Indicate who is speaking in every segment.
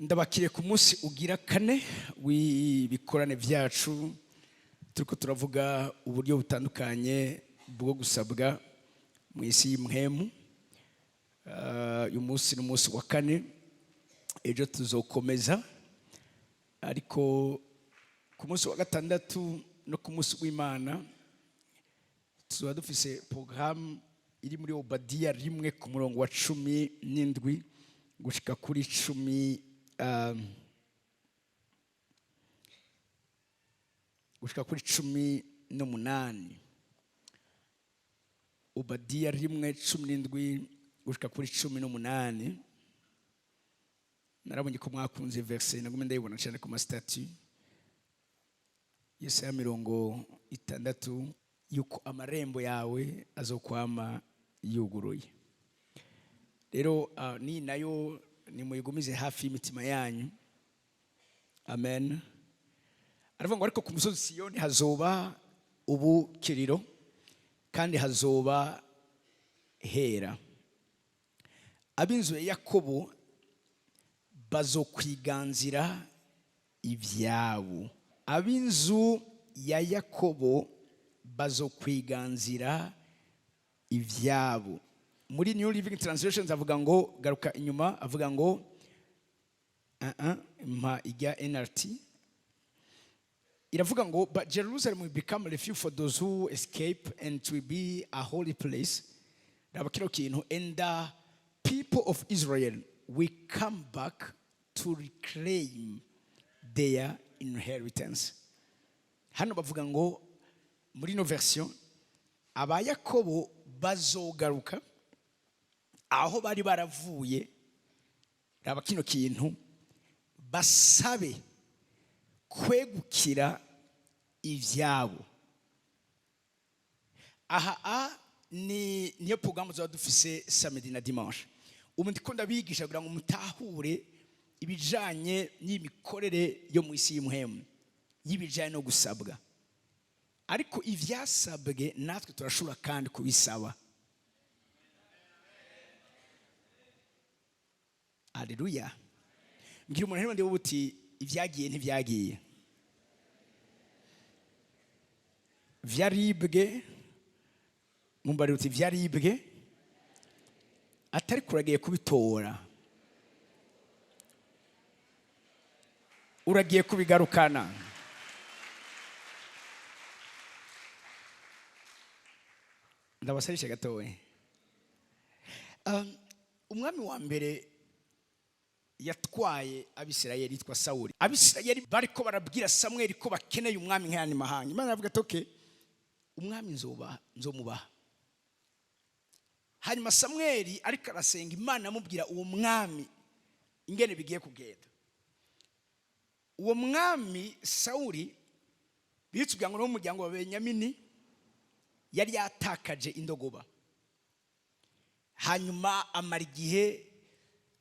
Speaker 1: ndabakiriye ku munsi ugira kane w'ibikorane byacu turiko turavuga uburyo butandukanye bwo gusabwa mu isi y'imhemu. Uyu munsi n'umunsi wa kane, ejo tuzokomeza, ariko ku munsi wa gatandatu no ku munsi w'Imana tuzoba dufise programme iri muri Obadiya 1 ku murongo wa 17 gushika kuri 18. Obadiya 1:17 gushika kuri 18. Narabonye ko mwakunze verse nagumye ndayibona cyane ku mastatu. Yesaya 60 yuko amarembo yawe azokwama yuguruye. Rero ni nayo nimuyigumize hafi y'imitima yanyu. Amen. Aravuga ngo ariko ku musozi Siyoni hazoba ubukiriro kandi hazoba hera. Ab'inzu ya Yakobo bazokwiganzira ivyabo. Ab'inzu ya Yakobo bazokwiganzira ivyabo. Muri New Living Translation avuga ngo, garuka inyuma, avuga ngo mpa ijya NRT iravuga ngo, but Jerusalem will become a refuge for those who escape and to be a holy place. Rabakiro kintu, and the people of Israel will come back to reclaim their inheritance. Hano bavuga ngo muri no version aba Yakobo bazogaruka aho bari baravuye. Raba kino kintu, basabe kwegukira ivyabo. Aha niyo programme zo dufise samedi na dimanche. Ubu ndiko ndabigisha kugira ngo mutahure ibijanye n'imikorere yo mu isi y'imhemu, y'ibijanye no gusabwa. Ariko ivyasabwe natwe turashobora kandi kubisaba. Haleluya. Ngira umuntu hano ndiwe buti ivyagiye ntivyagiye. Vyaribwe mumbari uti vyaribwe atari kuragiye kubitora. Uragiye kubigarukana. Ndabasarisha gatowe. Umwami wa mbere yatwaye Abisirayeli yitwa Sawuli. Abisirayeli bariko barabwira Samweli ko bakeneye umwami nk'ayandi mahanga. Imana aravuga ati okay, umwami nzomubaha. Hanyuma Samweli ariko arasenga, Imana amubwira uwo mwami ingene bigiye kugenda. Uwo mwami Sawuli bitubwira ngo no mu muryango wa Benyamini yari yatakaje indogoba. Hanyuma amara igihe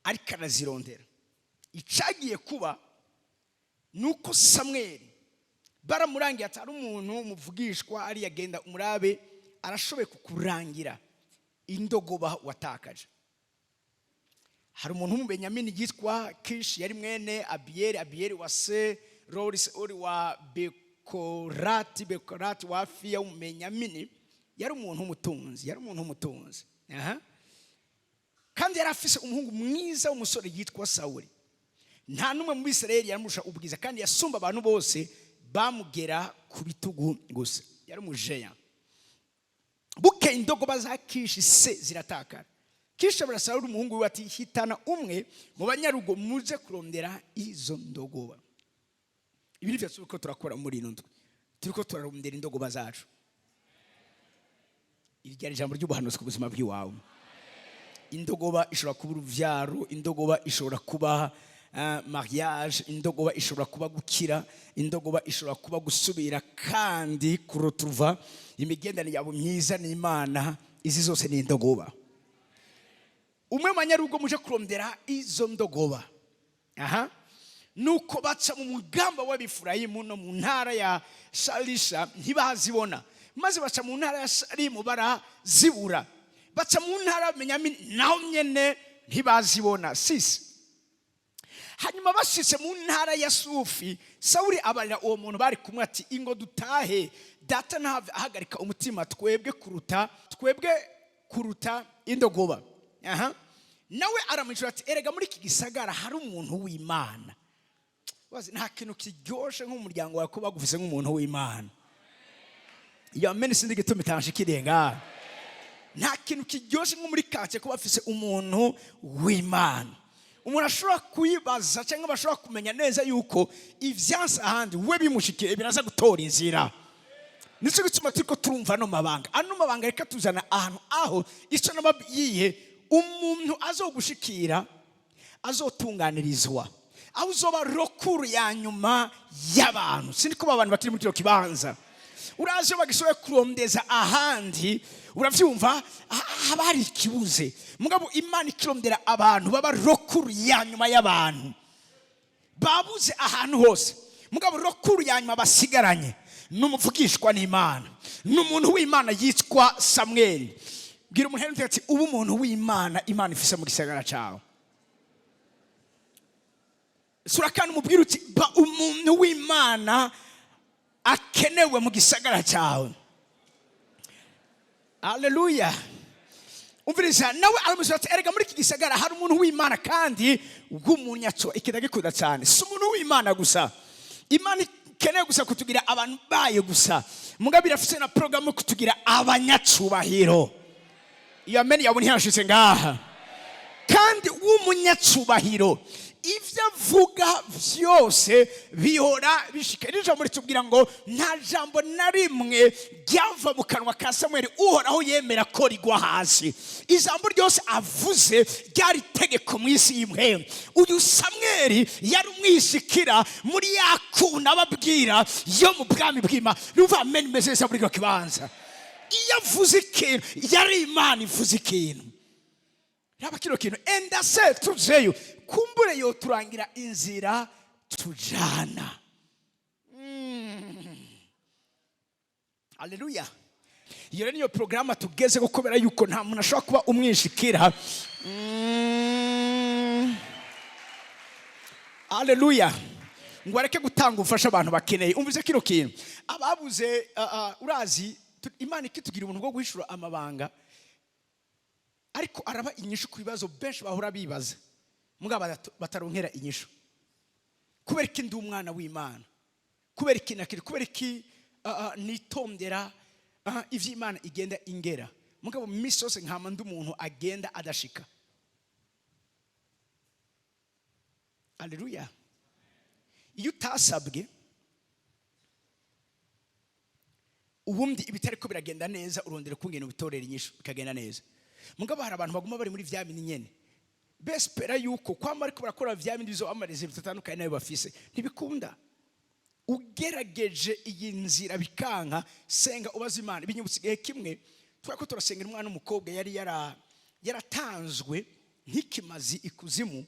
Speaker 1: ariko arazirondera. Icagiye kuba nuko Samweli baramurangiye atari umuntu muvugishwa, ari yagenda umurabe arashoboye kukurangira indogoba watakaje. Hari umuntu mu Benyamini yitwa Kishi, yari mwene Abiyeli wa se Roris ori wa Bekorati wa Afiya mu Benyamini. Yari umuntu umutunzi. Kandi yari afise umuhungu mwiza w'umusore yitwa Sawuli. Nta numwe mu Bisirayeli yamusha ubwiza, kandi yasumba abantu bose bamugera ku bitugu gusa. Yari umujeya. Buke indogoba za Kishi se ziratakara. Kishi barasaba umuhungu we ati hitana umwe mu banyarugo muze kurondera izo ndogoba. Ibi nivyo turiko turakora muri ino ndwi. Turiko turarondera indogoba zacu. Irya jambo ry'ubuhanuzi ku buzima bw'iwawe. Indogoba ishobora kuba uruvyaro, indogoba ishobora kuba mariage, indogoba ishobora kuba gukira, indogoba ishobora kuba gusubira kandi kurotruva imigendane yabo myiza n'Imana. Izi zose ni indogoba. Umwe manyarugo muje kurondera izo ndogoba. Nuko baca mu mugamba w'Abefurayimu no mu ntara ya Shalisha ntibazibona, maze baca mu ntara ya Shalimu barazibura. Baca mu ntara Benyamini naho nyene ntibazibona. Sisi hanyuma bashitse mu ntara ya Sufi, Sawuli abarira uwo muntu bari kumwe ati ingo dutahe, data ntave ahagarika umutima twebwe kuruta indogoba. Nawe aramwishura ati erega muri iki gisagara hari umuntu w'Imana. Wazi nta kintu kiryoshe nk'umuryango wawe ko bagufise nk'umuntu w'Imana. Iyo amene sindi gituma itanshikiriyenga. Nta kintu kiryoshe nko muri kake ko bafise umuntu w'Imana. Umuntu ashobora kuyibaza cyangwa bashobora kumenya neza yuko ivyansa ahandi we bimushikiye biraza gutora inzira. Nico gituma turiko turumva no mabanga reka tuzana ahantu aho ico nabayiye umuntu azogushikira azotunganirizwa aho uzoba rokuru ya nyuma y'abantu. Siniko abantu batiri muri kiro kibanza uraje bagishoye kurondeza ahandi uravyumva habari ikibuze, mugabo Imana ikirondera abantu baba rokuru ya nyuma y'abantu babuze ahantu hose, mugabo rokuru ya nyuma basigaranye n'umuvugishwa n'Imana, n'umuntu w'Imana yitwa Samuel. Bwira umuntu ati ubu umuntu w'Imana Imana ifise mu gisagara cyawe. Surakana umubwira uti ba umuntu w'Imana akenewe mu gisagara cyawe. Haleluya. Umviriza nawe aramusura ati erega muri iki gisagara hari umuntu w'Imana kandi w'umunyatso ikidagikunda cyane. Si umuntu w'Imana gusa, Imana ikeneye gusa kutugira abantu bayo gusa, mugabo irafise na programme kutugira abanyacubahiro. Iyo ameni yabuni yashitse ngaha kandi w'umunyacubahiro. Ivyo avuga vyose bihora bishikirije muri tubwira ngo nta jambo na rimwe ryava mu kanwa ka Samuel uhoraho yemera ko rigwa hasi. Ijambo ryose avuze ryari tegeko mu isi y'imwe. Uyu Samuel yari umwishikira muri yakuna ababwira yo mu bwami bw'Imana. Numva amen mezeza muri ko kibanza. Iyo avuze ikintu yari Imana ivuze ikintu. Raba kino kintu enda se tuzeyo kumbure yo turangira inzira tujana. Haleluya. Iyo niyo programa tugeze gukobera yuko nta muntu ashobora kuba umwishikira. Haleluya. Ngo areke gutanga ufasha abantu bakeneye. Umvize kino kintu ababuze urazi Imana ikitugira ubuntu bwo guhishura amabanga, ariko araba inyishu ku bibazo benshi bahora bibaza mugabo bataronkera inyishu. Kubera iki ndi umwana w'Imana, kubera iki nakiri, kubera iki nitondera ivyo Imana igenda ingera, mugabo misi yose nkama ndi umuntu agenda adashika. Haleluya. Iyo utasabwe ubundi ibitariko biragenda neza urondera kungena ubitorera inyishu bikagenda neza. Mugabo hari abantu baguma bari muri vya bindi nyene bespera yuko kwama ariko barakora vya bindi bizo amareze bitatandukanye nayo bafise ntibikunda. Ugerageje iyi nzira bikanka, senga ubaza Imana. Binyubutsigaye kimwe twako turasengera umwana w'umukobwa yari yaratanzwe nk'ikimazi ikuzimu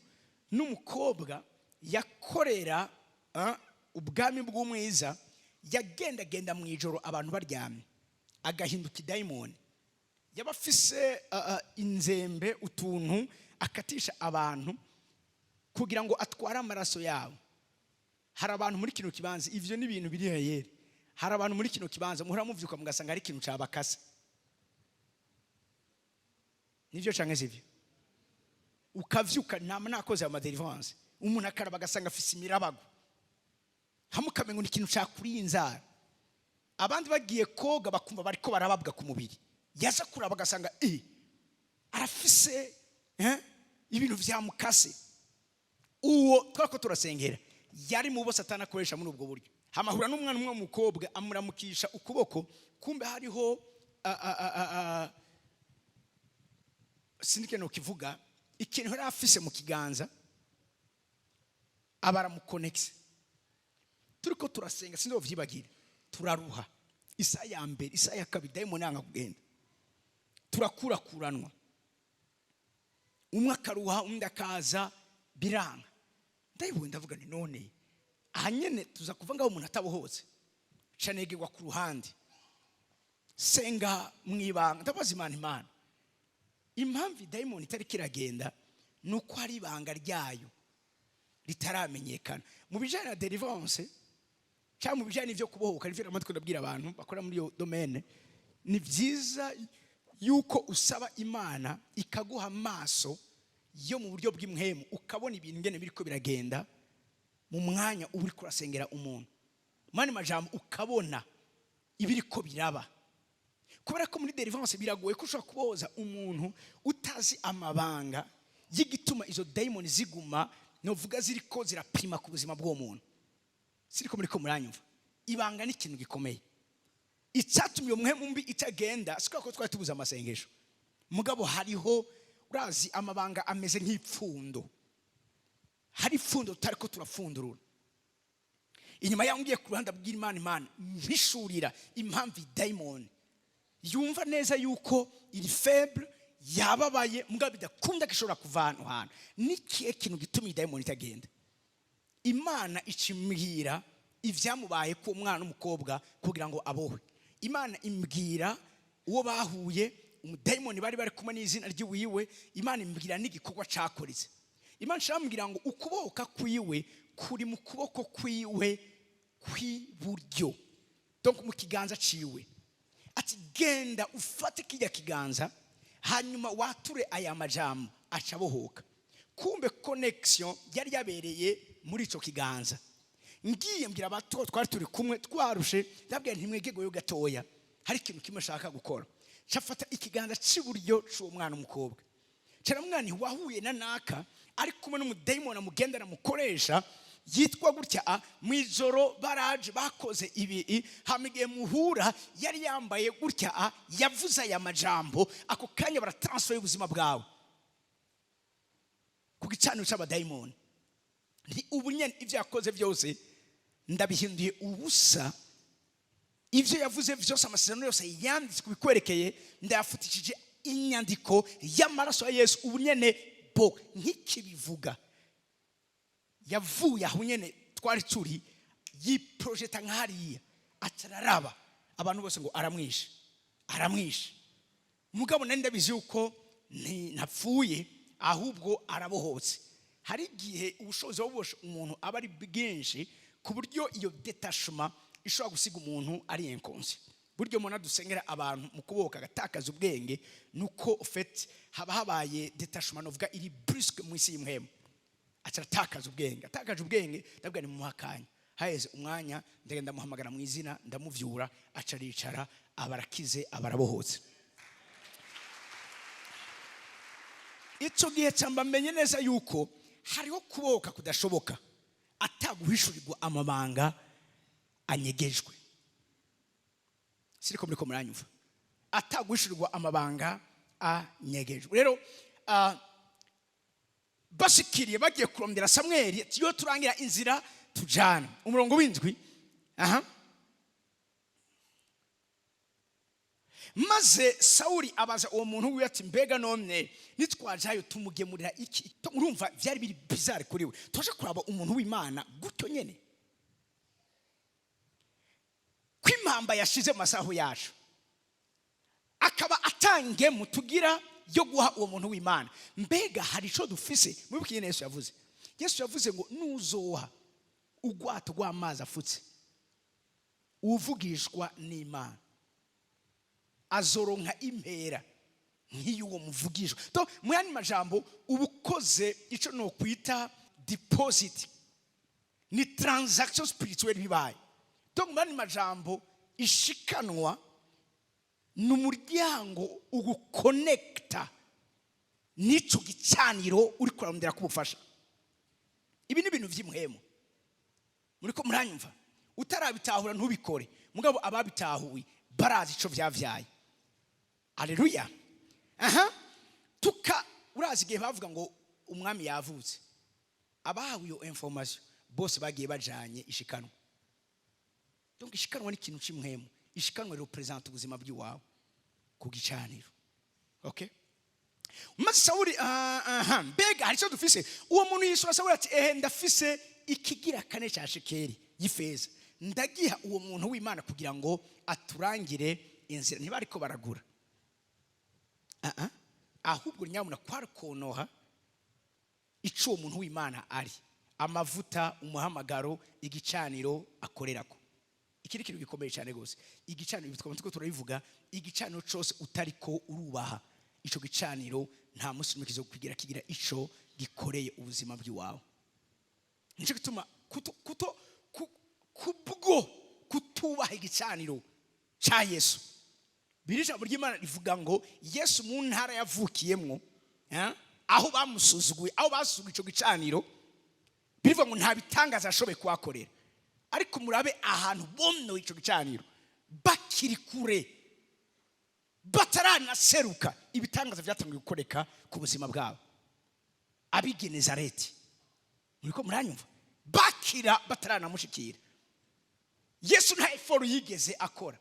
Speaker 1: n'umukobwa yakorera ubwami bw'umwiza, yagendagenda mu ijoro abantu baryamye agahinduka idayimoni. Yabafise inzembe utuntu akatisha abantu kugira ngo atware amaraso yabo. Hari abantu muri kino kibanza ivyo ni ibintu biri hayeri. Hari abantu muri kino kibanza muhora muvyuka mugasanga ari ikintu cabakase. Nivyo canke sivyo? Ukavyuka nakoze ama deliverance umuntu akaraba agasanga afise imirabago, hamukamengo ni ikintu cakuriye inzara. Abandi bagiye koga bakumva bariko barababwa ku mubiri, yaza kuraba agasanga arafise ibintu vyamukase. Uwo twako turasengera yari mu bo Satani akoresha muri ubwo buryo. Hamahura n'umwana umwe w'umukobwa amuramukisha ukuboko, kumbe hariho sindike no kivuga ikintu yari afise mu kiganza, abaramukonexe. Turiko turasenga sinde ovyibagira, turaruha. Isa ya mbere, isa ya kabiri dayimoni yanga kugenda, turakurakuranwa. Umwe akaruha undi akaza biranga. Ndayibonye ndavuga ni none ahanyene tuza kuva ngaho umuntu atabohotse canegirwa ku ruhande. Senga mwibanga ndabaza Imana impamvu dayimoni itari kiragenda nuko hari ibanga ryayo ritaramenyekana. Mu bijyanye na deliverance cyangwa mu bijyanye n'ibyo kubohoka, n'ibyo amatwi ndabwira abantu bakora muri iyo domaine, ni byiza yuko usaba Imana ikaguha amaso yo mu buryo bw'imwemu, ukabona ibintu ngene biriko biragenda mu mwanya uri kurasengera umuntu. Mani majambo ukabona ibiriko biraba. Kubera ko muri deliverance biragoye ko ushobora kuboza umuntu utazi amabanga y'igituma izo daimoni ziguma, novuga ziriko zirapima ku buzima bw'uwo muntu. Siriko muri ko muranyumva. Ibanga ni ikintu gikomeye. Icyatumye umwemu mbi itagenda siko ko twari tubuza amasengesho. Mugabo hariho urazi amabanga ameze nk'ipfundo. Hari ipfundo tutariko turafundurura. Inyuma yangiye ku ruhande bw'Imana mpishurira impamvu daimoni yumva neza yuko iri faible yababaye mugabo bidakunda gishobora kuvana hano. Nikiye kintu gituma daimoni itagenda. Imana icimwira ivyamubaye ku mwana umukobwa kugira ngo abohwe. Imana imbwira uwo bahuye umudaimoni bari kumwe n'izina ry'iwiwe. Imana imbwira n'igikorwa cyakoritse. Imana shambwira ngo ukuboka kwiwe kuri mu kuboko kwiwe kw'iburyo, donc mu kiganza ciwe. Ati genda ufate kijya kiganza hanyuma wature aya majambo acabohoka. Kumbe connection yari yabereye muri ico kiganza. Ngiye mbwira abato twari turi kumwe twarushe, ndabwira ntimwegegoyo gatoya, hari ikintu kimwe shaka gukora. Cafata ikiganza cy'iburyo cy'uwo mwana umukobwa. Cyara mwana wahuye na naka ari kumwe n'umudaimoni amugendana mukoresha yitwa gutya mwijoro baraje bakoze ibi hamigiye muhura yari yambaye gutya yavuza ya majambo ako kanya baratransfer y'ubuzima bwawe ku gicaniro cy'abadaimoni. Ni ubunyene ivyo yakoze byose ndabihinduye ubusa. Ivyo yavuze byose amasezerano yose yanditse kubikwerekeye ndayafutishije inyandiko y'amaraso ya Yesu. Ubunyene bo nkikibivuga yavuye aho nyene twari turi yiprojecta nk'hariya atararaba abantu bose ngo aramwishe. Mugabo nende bizi uko ntapfuye ahubwo arabohotse. Hari igihe ubushobozi bw'ubosha umuntu aba ari bwinshi ku buryo iyo detachement ishobora gusiga umuntu ari inconscient. Buryo mona dusengera abantu mu kuboka gatakaza ubwenge nuko fait haba habaye detachement novuga iri brusque mu isi y'imhemu. Atakaza ubwenge, atakaje ubwenge ndabwa ni muhakanya. Haheze umwanya ndagenda muhamagara mu izina ndamuvyura acaricara abarakize abarabohotse. Ico gihe cyamba menye neza yuko hariho kuboka kudashoboka ataguhishurirwa amabanga anyegejwe. Siriko muriko muranyumva. Ataguhishurirwa amabanga anyegejwe. Rero bashikiriye bagiye kurondera Samweli tiyo turangira inzira tujana. Umurongo w'indwi maze Sauli abaza uwo muntu wiwe ati mbega none nitwajayo tumugemurira iki? Urumva byari biri bizarre kuri we. Twaje kuraba umuntu w'Imana gutyo nyene kw'impamba yashize masaho yacu akaba atange mutugira yo guha uwo muntu w'Imana. Mbega hari ico dufise mwibukiye Yesu yavuze. Yesu yavuze ngo nuzoha ugwato rw'amazi afutse uvugishwa n'Imana azoronka impera nk'iyuwo muvugishwa. To muyani majambo ubukoze ico no kwita deposit ni transaction spirituelle bibaye. To muyani majambo ishikanwa n'umuryango uguconnecta nico gicaniro uri kurarondera kubufasha. Ibi ni ibintu vy'imhemu. Muriko muranyumva? Utarabitahura ntubikore. Mugabo ababitahuye barazi ico vyavyaye. Haleluya. Tuka urazi gihe bavuga ngo umwami yavutse. Abahawe iyo information bose bagiye bajanye ishikanwa. Donc ishikanwa ni ikintu c'imhemu. Ishikanwa represent ubuzima bw'iwawe ku gicaniro. Okay? Maze Sauli mbega hari cyo dufise. Uwo muntu yisura Sauli ati ndafise ikigira kane cya shekeri y'ifeza. Ndagiha uwo muntu w'Imana kugira ngo aturangire inzira. Ntibariko baragura. Ahubwo nyamuna kwari konoha ico umuntu w'Imana ari amavuta, umuhamagaro, igicaniro akorerako. Ikiri kintu gikomeye cyane gose. Igicaniro bitwa turabivuga, igicaniro cyose utariko urubaha ico gicaniro nta musi n'umwe kizokugira kigira ico gikoreye ubuzima bw'iwawe. Nico gituma kubwo kutubaha igicaniro cha Yesu. Birisha buryo Imana rivuga ngo Yesu mu ntara yavukiyemwo, aho bamusuzuguye, aho basuzuguye ico gicaniro, birivuga ngo nta bitangaza ashoboye kwakorera. Ariko murabe ahantu bomno ico gicaniro bakiri kure, bataranaseruka, ibitangaza byatangiye gukoreka ku buzima bwabo. Ab'i Nazareti, muriko muranyumva, bakira bataranamushikira. Yesu nta effort yigeze akora.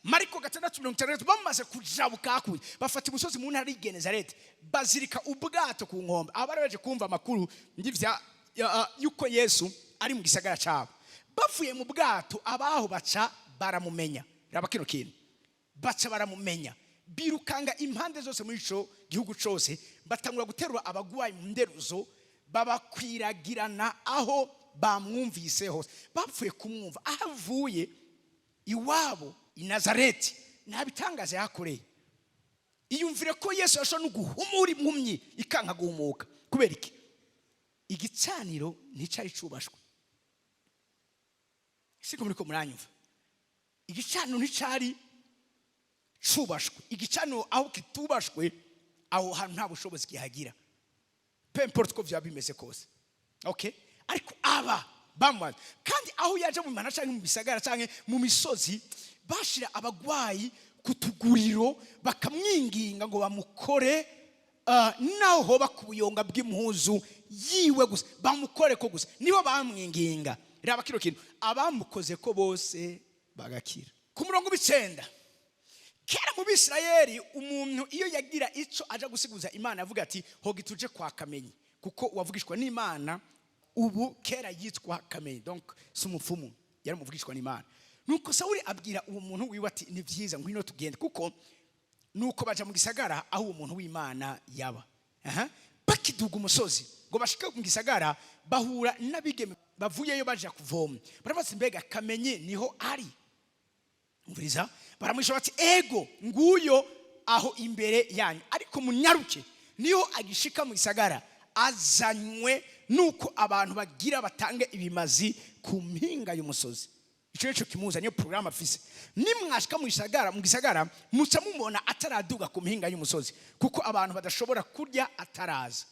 Speaker 1: Mariko 6:6 bamaze kujabuka hakuye, bafata umusozi mu ntara y'i Nazareti, bazirika ubwato ku nkombe. Abaraje kumva amakuru ndivya yuko Yesu ari mu gisagara cyabo. Bavuye mu bwato, abaho baca baramumenya. Raba kino kintu, baca baramumenya, birukanga impande zose muri ico gihugu cyose, batangura guterura abagwayi mu nderuzo, babakwiragirana aho bamwumvise hose. Bapfuye kumwumva ahavuye iwabo i Nazareti, nta bitangaza yakoreye. Iyumvire ko Yesu yashobora no guhumura impumyi ikanka guhumuka. Kubera iki? Igicaniro nticari cubashwe. Siko muriko muranyumva, igicaniro nticari cubashwe. Igicaniro aho kitubashwe, aho hantu nta bushobozi kihagira, peu importe ko vyaba bimeze kose. Okay? Ariko aba bamaze, kandi aho yaje mu mana canke mu bisagara canke mu misozi, bashira abagwayi kutuguriro, bakamwinginga ngo bamukore, naho hoba kubuyonga bw'impuzu yiwe gusa, bamukore ko gusa, nibo bamwinginga. Raba kino kintu, abamukoze ko bose bagakira. Ku murongo w'icenda, kera mu Bisirayeli umuntu iyo yagira ico aja gusiguza Imana avuga ati hogi tuje kwa Kamenyi, kuko wavugishwa n'Imana. Ubu kera yitwa Kamenyi, donc sumupfumu yari muvugishwa n'Imana. Nuko Sawuli abwira uwo muntu wiwe ati ni vyiza ngwino tugende, kuko nuko baja mu gisagara aho uwo muntu w'Imana yaba. Bakiduga umusozi ngo bashike mu gisagara, bahura n'abigeme bavuyeyo baje kuvoma. Barabaza mbega Kamenyi niho ari? Umviriza, baramwisha bati ego nguyo aho imbere yanyu, ariko munyaruke. Niho agishika mu gisagara azanywe nuko abantu bagira batange ibimazi ku mpinga y'umusozi. Ico cyo kimuza niyo program afise. Nimwashika mu gisagara muca mumona ataraduga ku mpinga y'umusozi, kuko abantu badashobora kurya ataraza.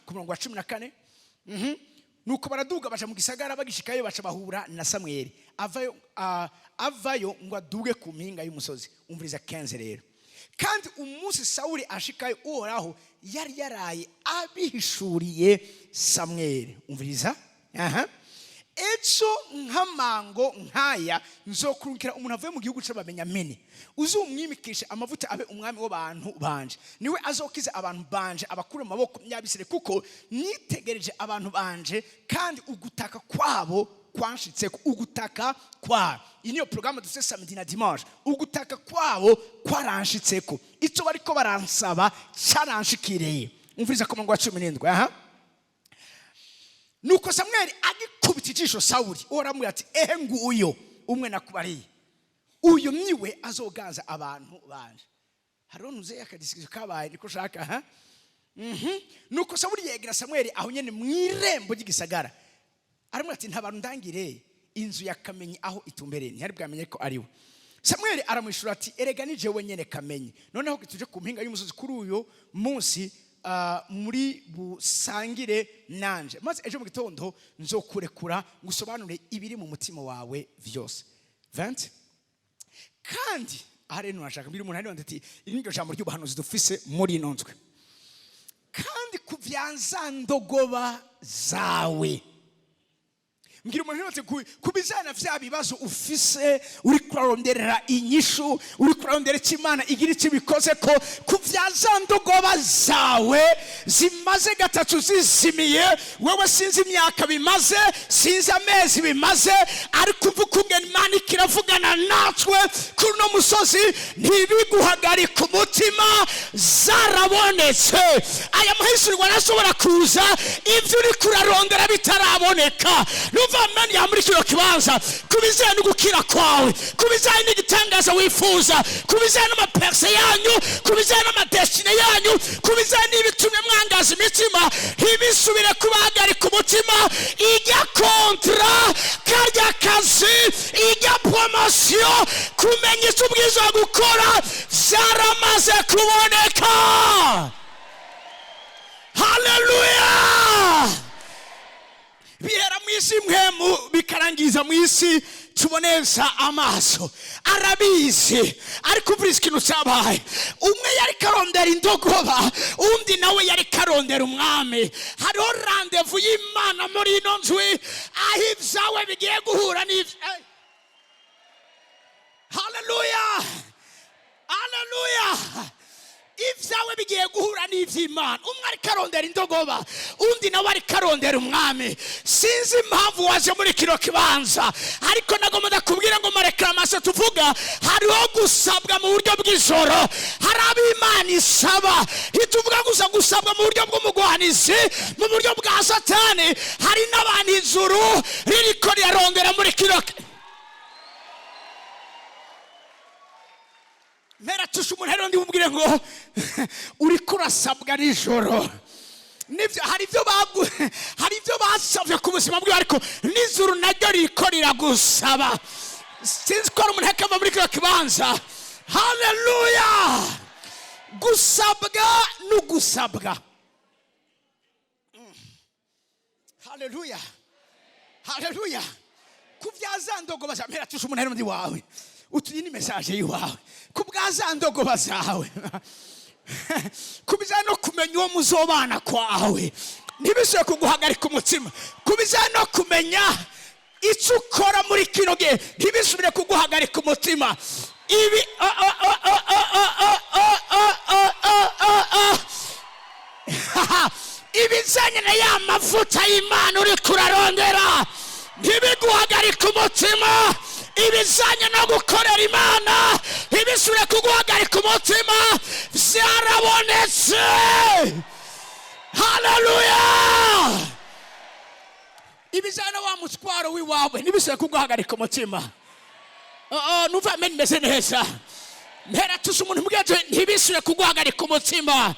Speaker 1: Ku murongo wa 14, nuko baraduga baje mu gisagara, bagishikayo baca bahura na Samweli avayo ngo aduge ku mpinga y'umusozi. Umviriza 15 rero. Kandi umunsi Sawuli ashikayo, Uhoraho yari yaraye abihishuriye Samweli. Umviriza, ejo nkamango nkaya nzokurukira umuntu avuye mu gihugu c'Abenyamini, uzumwimikisha amavuta abe umwami w'abantu banje. Niwe azokiza abantu banje abakure mu maboko y'Abisirayeli, kuko nitegereje abantu banje kandi ugutaka kwabo kwanshitseko. Ugutaka kwabo, iniyo programme dufite samedi na dimanche, ugutaka kwabo kwaranshitseko. Ico bariko baransaba caranshikireye. Umviriza ku murongo wa 17. Nuko Samweli agikubita ijisho Sawuli, oramwe ati ehe nguyo umwe nakubariye, uyo niwe azoganza abantu banje. Haronuze akadisikizo kabaye niko shaka. Nuko Sawuli yegera Samweli aho nyene mwirembo ry'igisagara, aramwe ati ntabantu ndangire inzu ya Kamenyi aho itumbereye. Ntiyari bwamenye ko ari we. Samweli aramwishura ati erega ni jewe nyene Kamenyi, noneho tuje ku mpinga y'umusozi kuri uyo munsi, muri busangire nanje, maze ejo mu gitondo nzokurekura ngusobanure ibiri mu mutima wawe vyose. 20. Kandi ahare nashaka mbiri umuntu ari ati iri niryo jambo ry'ubuhanuzi dufise muri nonzwe, kandi kuvyanza ndogoba zawe ngira umuntu wese kubizana vya bibazo ufise uri kuronderera inyishu uri kurondera Imana igira icyo bikoze ko kuvyaza ndogoba zawe zimaze gatatu zizimiye wewe sinzi imyaka bimaze sinzi amezi bimaze ariko uvuga ungena Imana ikiravugana natwe kuri no musozi ntibiguhagarika umutima zarabonetse aya mahishurwa nashobora kuza ivyo uri kurarondera bitaraboneka Amen ya muri kino kibanza kubizana n'ugukira kwawe kubizana n'igitangaza wifuza kubizana n'amaperse yanyu kubizana n'amadestine yanyu kubizana n'ibitumye mwangaza imitima ntibisubire kubahagarika umutima ijya kontra karya kazi ijya promotion kumenya icyo ubwiza gukora zaramaze kuboneka. Hallelujah. Bihera mwisi mpemu bikarangiza mwisi tuboneza amaso arabizi ariko uvuriza ikintu cyabaye umwe yari karondera indogoba undi nawe yari karondera umwami hariho randevu y'Imana muri ino nzu aho ibyawe bigiye guhura n'ivyo. Hallelujah. Hallelujah. Ibyawe bigiye guhura n'ivy'Imana umwe ari karondera indogoba undi nawe ari karondera umwami sinzi impamvu waje muri kino kibanza ariko nagomba ndakubwira ngo mareklamation tuvuga hariho gusabwa mu buryo bw'ijoro hari ab'Imana isaba ntituvuga gusa gusabwa mu buryo bw'umugwanizi mu buryo bwa satani hari n'abantu ijuru ririko rirarondera muri kino Mera tushu umuntu rero ndimubwire ngo uri kurasabwa nijoro nivyo hari ibyo basabye ku buzima bwe ariko nijoro naryo riko riragusaba sinzi ko umuntu akava muri kino kibanza. Hallelujah. Gusabwa n'ugusabwa. Hallelujah. Hallelujah. Kuvyaza ndogoba za mera tushu umuntu rero ndi wawe utuye ni message yiwawe kubwaza ndogoba zawe kubizana no kumenya uwo muzobana kwawe ntibishoye kuguhagarika umutima kubizana no kumenya icyo ukora muri kino gihe ntibisubire kuguhagarika umutima ibi ibizanye na ya mavuta y'Imana uri kurarondera ntibiguhagarika umutima ibizanye no gukorera Imana ibisubire kuguhagarika umutima vyarabonetse. Hallelujah. Ibizanye wa mutwaro wiwawe nibisubire kuguhagarika umutima numva amen meze neza mpera tuzi umuntu mbwije ntibisubire kuguhagarika umutima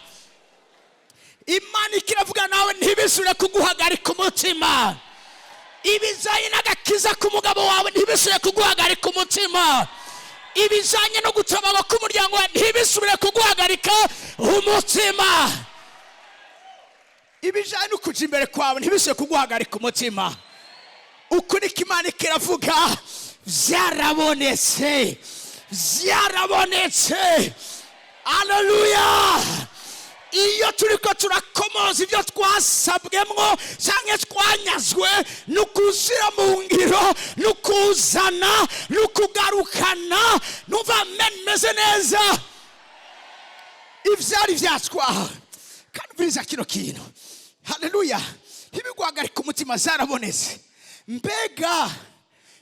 Speaker 1: Imana ikiravuga nawe ntibisubire kuguhagarika umutima ibizanye n'agakiza k'umugabo wawe ntibisubire kuguhagarika umutima ibizanye no gutabagwa k'umuryango wawe ntibisubire kuguhagarika umutima ibijanye no kuja imbere kwawe ntibisubire kuguhagarika umutima uko niko Imana ikiravuga vyarabonetse vyarabonetse. Hallelujah. Iyo turiko turakomoza ibyo twasabwemwo canke twanyazwe nukuzira mu ngiro nukuzana nukugarukana numva meze neza ivyari vyatwawe kandi biza kino kintu. Hallelujah. Ntibiguhagarika umutima zarabonetse mbega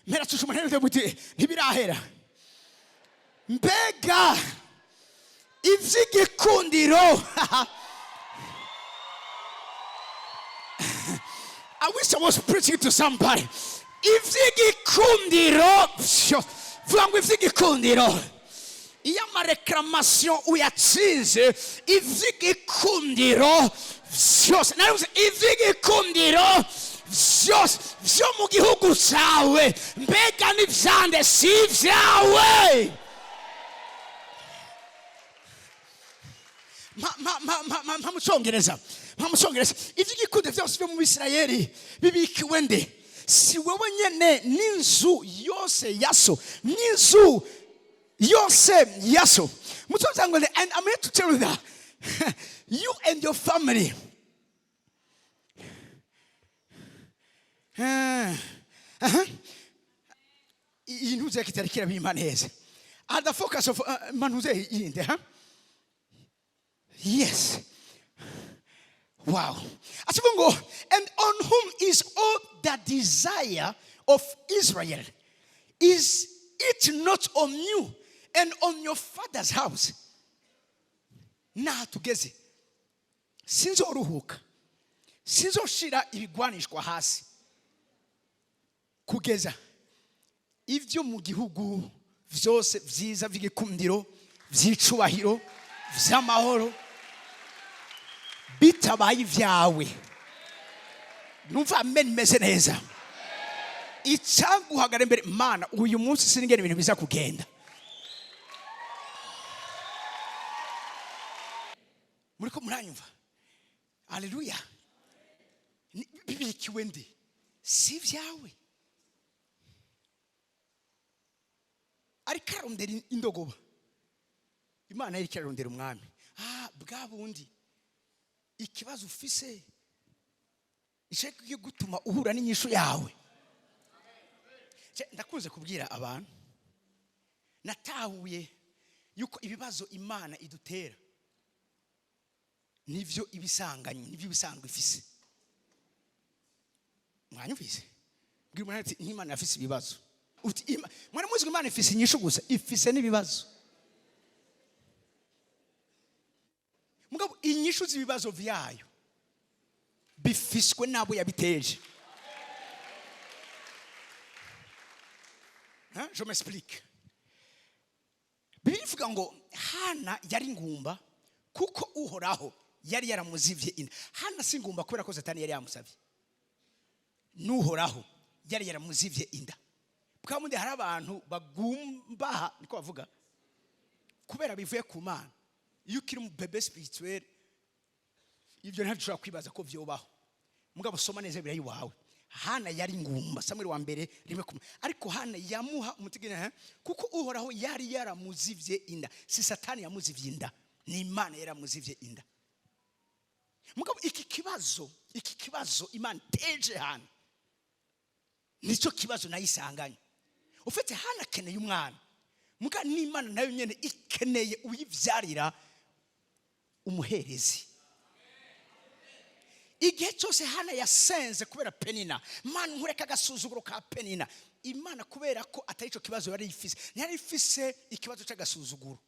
Speaker 1: mpera tushuma ntibirahera mbega ivy'igikundiro. I wish I was preaching to somebody. Ivy'igikundiro vuga ngo ivy'igikundiro iyo amareklamation uyatsinze ivy'igikundiro vyose naruze ivy'igikundiro vyose vyo mu gihugu cawe mbega n'ivyande si vyawe. Mpamucongereza ivy'igikundi vyose vyo mu Bisirayeli bibikiwe nde? Si wewe nyene n'inzu yose yaso n'inzu yose yaso. Mutonzangwe, and I'm here to tell you that you and your family iyi ntuze kitari kirabima neza. The focus of manuze yinde, yes. Wow. Asibungo, and on whom is all the desire of Israel? Is it not on you and on your father's house? Na tugeze. Sinzoruhuka. Sinzoshira ibigwanishwa hasi. Kugeza ivyo mu gihugu vyose vyiza vy'igikundiro vy'icubahiro vy'amahoro bitabaye ivyawe. Numva amen meze neza. Icyaguhagara imbere Mana uyu munsi sinigene ibintu biza kugenda. Muriko muranyumva? Haleluya. Bibikiwe ndi si vyawe. Ariko arondera indogoba. Imana yari kirarondera umwami. Bwa bundi ikibazo ufise ishaka gutuma uhura n'inyishu yawe. Ndakunze kubwira abantu natahuye yuko ibibazo Imana idutera nivyo ibisanganye, nivyo bisanzwe ifise. Mwanyumvise? Bwira umuntu ati Imana afise ibibazo. Uti mwana muzi Imana ifise inyishu gusa, ifise n'ibibazo. Mugabo inyishu z'ibibazo vyayo bifiswe nabo yabiteje. Je m'explique. Bibiliya ivuga ngo Hana yari ingumba kuko Uhoraho yari yaramuzivye inda. Hana si ingumba kubera ko Satani yari yamusavye. N'Uhoraho yari yaramuzivye inda. Bwamundi hari abantu bagumba niko bavuga kubera bivuye ku Mana. Iyo ukiri mu bebe spirituel ibyo ntabyo ushobora kwibaza ko vyobaho. Mugabo soma neza birayi wawe. Hana yari ingumba Samuel wa mbere rimwe kumwe. Ariko Hana yamuha umutigene kuko Uhoraho yari yaramuzivye inda. Si Satani yamuzivye inda, ni Imana yaramuzivye inda. Mugabo iki kibazo Imana teje Hana nico kibazo nayisanganye. Ufite Hana keneye umwana. Muga n'Imana nayo nyene ikeneye uyivyarira umuherezi. Igihe cyose Hana yasenze kubera Penina, Mana nkureka agasuzuguro ka Penina. Imana kubera ko atari ico kibazo yari ifise, yari ifise ikibazo cy'agasuzuguro.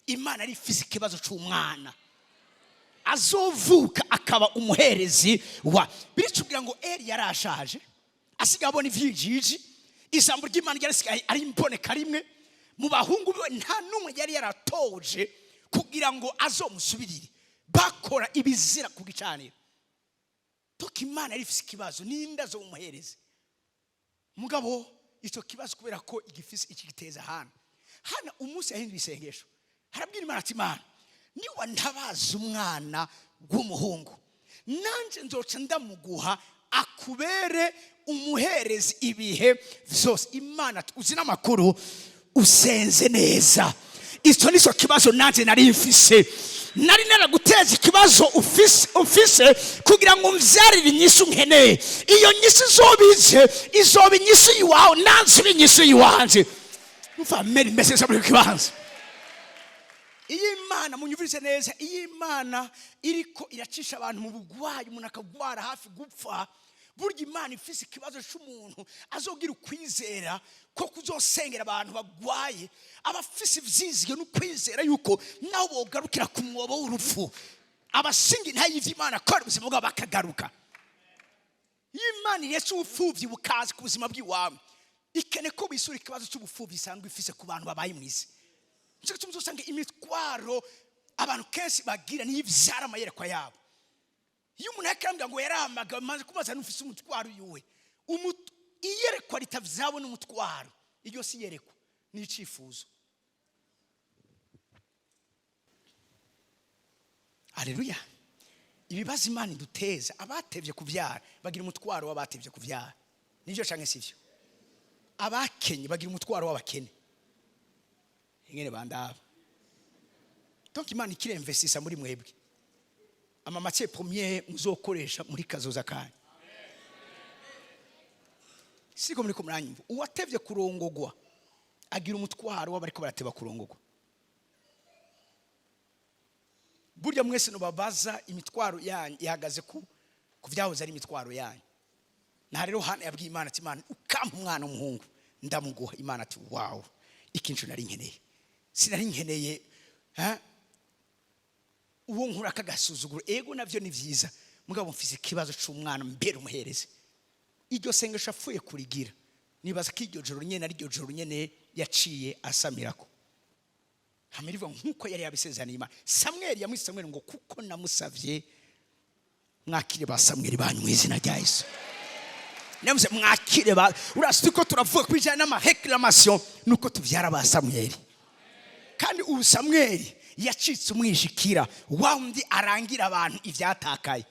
Speaker 1: Imana yari ifise ikibazo cy'umwana azovuka akaba umuherezi wa. Biricubwira ngo Eli yarashaje asiga abona ivyijiji. Ijambo ry'Imana ryarisigaye ari imboneka rimwe mu bahungu biwe, nta numwe yari yaratoje kugira ngo azomusubirire. Bakora ibizira ku gicaniro. Toka Imana yari ifise ikibazo n'inda zo umuherezi. Mugabo icyo kibazo kubera ko igifise ikigiteza Hana umunsi yahinduye isengesho. Harabwira Imana ati Mana niwa ntabaza umwana w'umuhungu nanje nzoca ndamuguha akubere umuherezi ibihe vyose. Imana uzi n'amakuru usenze neza. Icyo nico kibazo nanje nari mfise. Nari naraguteza ikibazo ufise kugira ngo mvyarire inyishu nkeneye. Iyo nyishu izoba inyishu yiwawe nanze inyishu yiwanje. Umva meri message muri kibanza. Iyi Imana munyumvise neza, iyi Imana iriko iracisha abantu mu bugwayi, umuntu akagwara hafi gupfa. Burya Imana ifise ikibazo cy'umuntu azogira ukwizera ko kuzosengera abantu bagwaye, abafise ivyizigiro n'ukwizera yuko naho bogarukira ku mwobo w'urupfu abashinga intayi y'Imana ko ubuzima bwabo bakagaruka. Imana Yesu ubupfuvyi bukazi ku buzima bw'iwawe, ikene ko bisura ikibazo cy'ubupfuvyi isanzwe ifise ku bantu babaye mwisi. Nshaka tumuzosanga imitwaro abantu kenshi bagira n'ivyara amayerekwa yabo. Iyo umuntu yakambya ngo yaramaga maze kubaza n'ufise umutwaro yuwe. Iyerekwa ritavyabo n'umutwaro. Iryo si yerekwa ni icifuzo. Haleluya. Ibibazo Imana iduteza abatevye kuvyara bagira umutwaro w'abatevye kuvyara. Nivyo canke sivyo? Abakenye bagira umutwaro w'abakene. Ingene bandaba. Donc Imana ikiremvesisa muri mwebwe. Ama matière première muzokoresha muri kazoza kanyu. siko muri ko muranyumva. Uwatevye kurongogwa agira umutwaro w'abariko barateba kurongogwa. Burya mwese no babaza imitwaro yanyu ihagaze ku vyahoze ari imitwaro yanyu. Na rero Hana yabwiye Imana ati Imana ukampa umwana w'umuhungu ndamuguha. Imana ati wow, ikintu nari nkeneye. Sinari nkeneye uwo nkura kagasuzuguro. Ego navyo ni vyiza, mugabo mfise ikibazo c'umwana mbere umuhereze. Iryo sengesho afuye kurigira, nibaza ko iryo joro nyene ari ryo joro nyene yaciye asamirako. Hamiriva nkuko yari yabisezeraniye Imana. Samweli yamwise Samweli ngo kuko namusavye mwakire ba Samweli banyu mu izina rya Yesu. Namuze mwakire ba urasi ko turavuga kwijana n'amaheclamation nuko tuvyara ba Samweli. Kandi ubu Samweli yacitse umwijikira wandi arangira abantu ivyatakaye.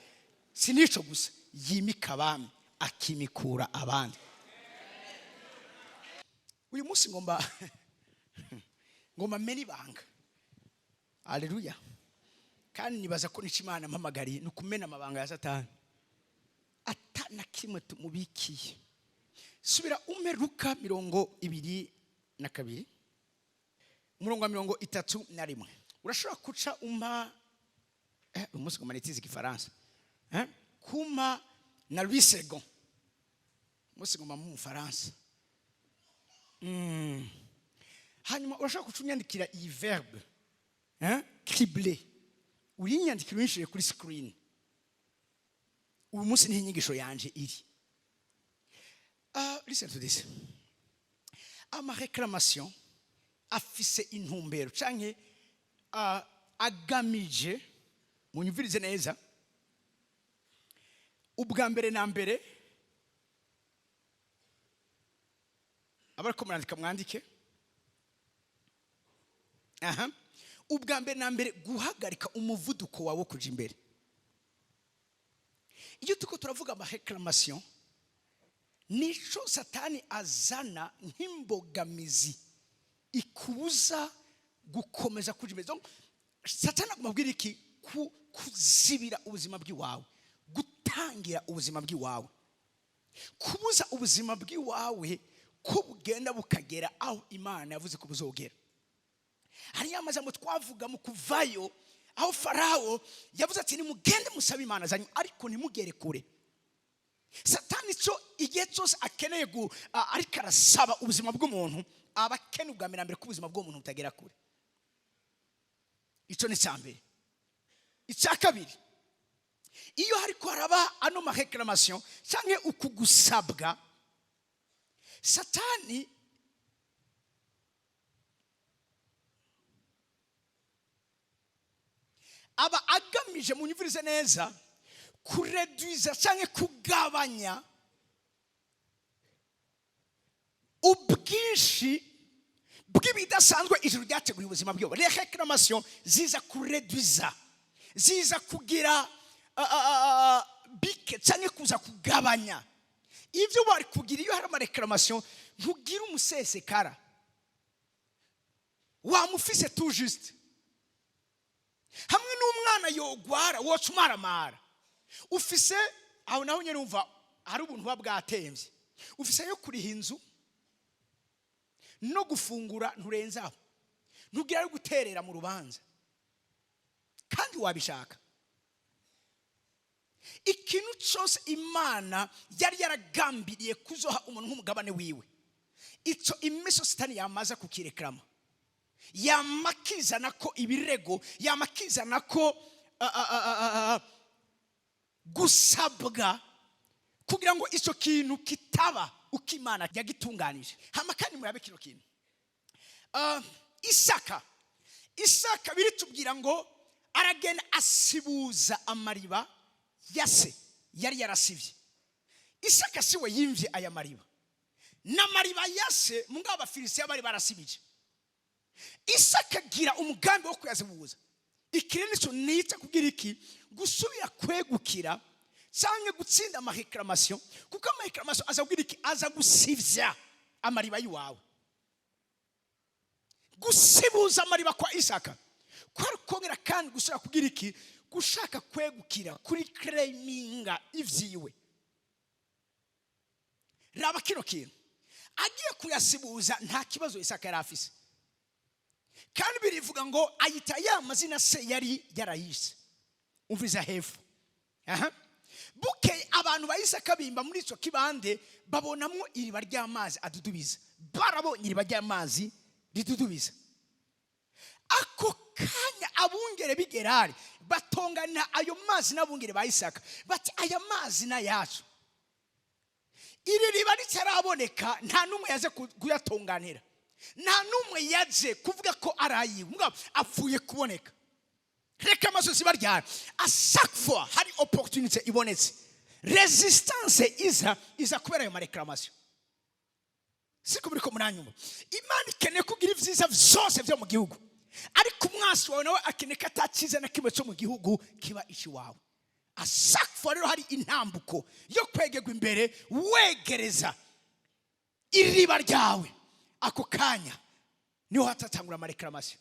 Speaker 1: Sinico gusa yimika abami akimikura abandi. Uyu munsi ngomba meni banga. Haleluya. Kandi nibaza ko n'Imana mpamagari nukumena amabanga ya Satani. Atana kimwe tumubikiye. Subira Luka 22 umurongo wa 31. Urashobora kuca umunsi ngoma nitize igifaransa. Kuma na Louis Second. Umunsi ngoma mu Faransa. Hanyuma urashaka kucunyandikira iyi verbe cribler. Urinyandikira unyishire kuri screen. Uyu munsi ni inyigisho yanje iri. Listen to this. Ama réclamation afise intumbero canke agamije munyumvirize neza. Ubwa mbere na mbere abariko murandika mwandike. Ubwa mbere na mbere guhagarika umuvuduko wawe kuja imbere. Iyo tuko turavuga ama réclamation nico Satani azana nk'imbogamizi ikubuza gukomeza kuja imbere. Donc Satani agumabwira iki kuzibira ubuzima bw'iwawe, gutangira ubuzima bw'iwawe, kubuza ubuzima bw'iwawe ko bugenda bukagera aho Imana yavuze ko buzogera. Hari amazambo twavuga mu kuvayo aho Farao yavuze ati nimugende musabe Imana zanyu ariko nimugere kure. Satani cyo igihe cyose akeneye ariko arasaba ubuzima bw'umuntu abakene ubwa mbere ko ubuzima bw'umuntu butagera kure. Icyo ni cyambere. Icya kabiri, iyo hariko haraba ano ma réclamation cyangwa ukugusabwa, Satani aba agamije munyumvirize neza kureduiza cyangwa kugabanya ubwinshi bw'ibidasanzwe ijuru ryateguye ubuzima bwabo. Les réclamations ziza kureduiza, ziza kugira bike cyangwa kuza kugabanya ivyo bari kugira. Iyo hari ama réclamation ntugira umusesekara wamufise tout juste. Hamwe n'umwana yogwara woca umaramara ufise aho naho nyene umva hari ubuntu bwatemvye. Ufise yo kuriha inzu no gufungura nturenzaho, ntugira yo guterera mu rubanza kandi wabishaka. Ikintu cyose Imana yari yaragambiriye kuzoha umuntu nk'umugabane wiwe, ico imiso Satani yamaza kukireklama, yamakizana ko ibirego, yamakizana ko gusabwa kugira ngo ico kintu kitaba uko Imana yagitunganije. Hama kandi murabe kino kintu. Isaka biritubwira ngo aragenda asibuza amariba yase yari yarasivye. Isaka siwe yimvye aya mariba. Na mariba yase mungaba Abafilisitiya bari barasibije. Isaka gira umugambi wo kuyazibuza. Ikirene cyo nita kugira iki gusubira kwegukira cyangwa gutsinda ama réclamation, kuko ama réclamation azagira iki aza gusivya amariba yiwawe. Gusibuza amariba kwa Isaka kwari kongera kandi gusubira kugira iki gushaka kwegukira kuri claiminga ivyiwe. raba kino kintu agiye kuyasibuza nta kibazo Isaka yari afise, kandi birivuga ngo ayita ya mazina se yari yarayise. Umviza hepfo, bukeye abantu ba Isaka bimba muri ico kibande babonamwo iriba ry'amazi adudubiza. Barabonye iriba ry'amazi ridudubiza. Ako kanya abungere b'Igerari batongana ayo mazi n'abungere ba Isaka bati aya mazi na yacu. Iri riba ritaraboneka nta numwe yaje kuyatonganira, nta numwe yaje kuvuga ko arayiwe, mugabo apfuye kuboneka. Reka amasozi baryana a chaque fois hari opportunité ibonetse, resistance iza kubera ayo mareklamation. Siko muri ko munanyuma Imana ikeneye kugira ivyiza vyose vyo mu gihugu, ariko umwasi wawe nawe akeneye ko atakiza na kimwe cyo mu gihugu kiba ishi wawe. A chaque fois rero hari intambuko yo kwegerwa imbere wegereza iriba ryawe. Ako kanya niho hatatangura amareklamation.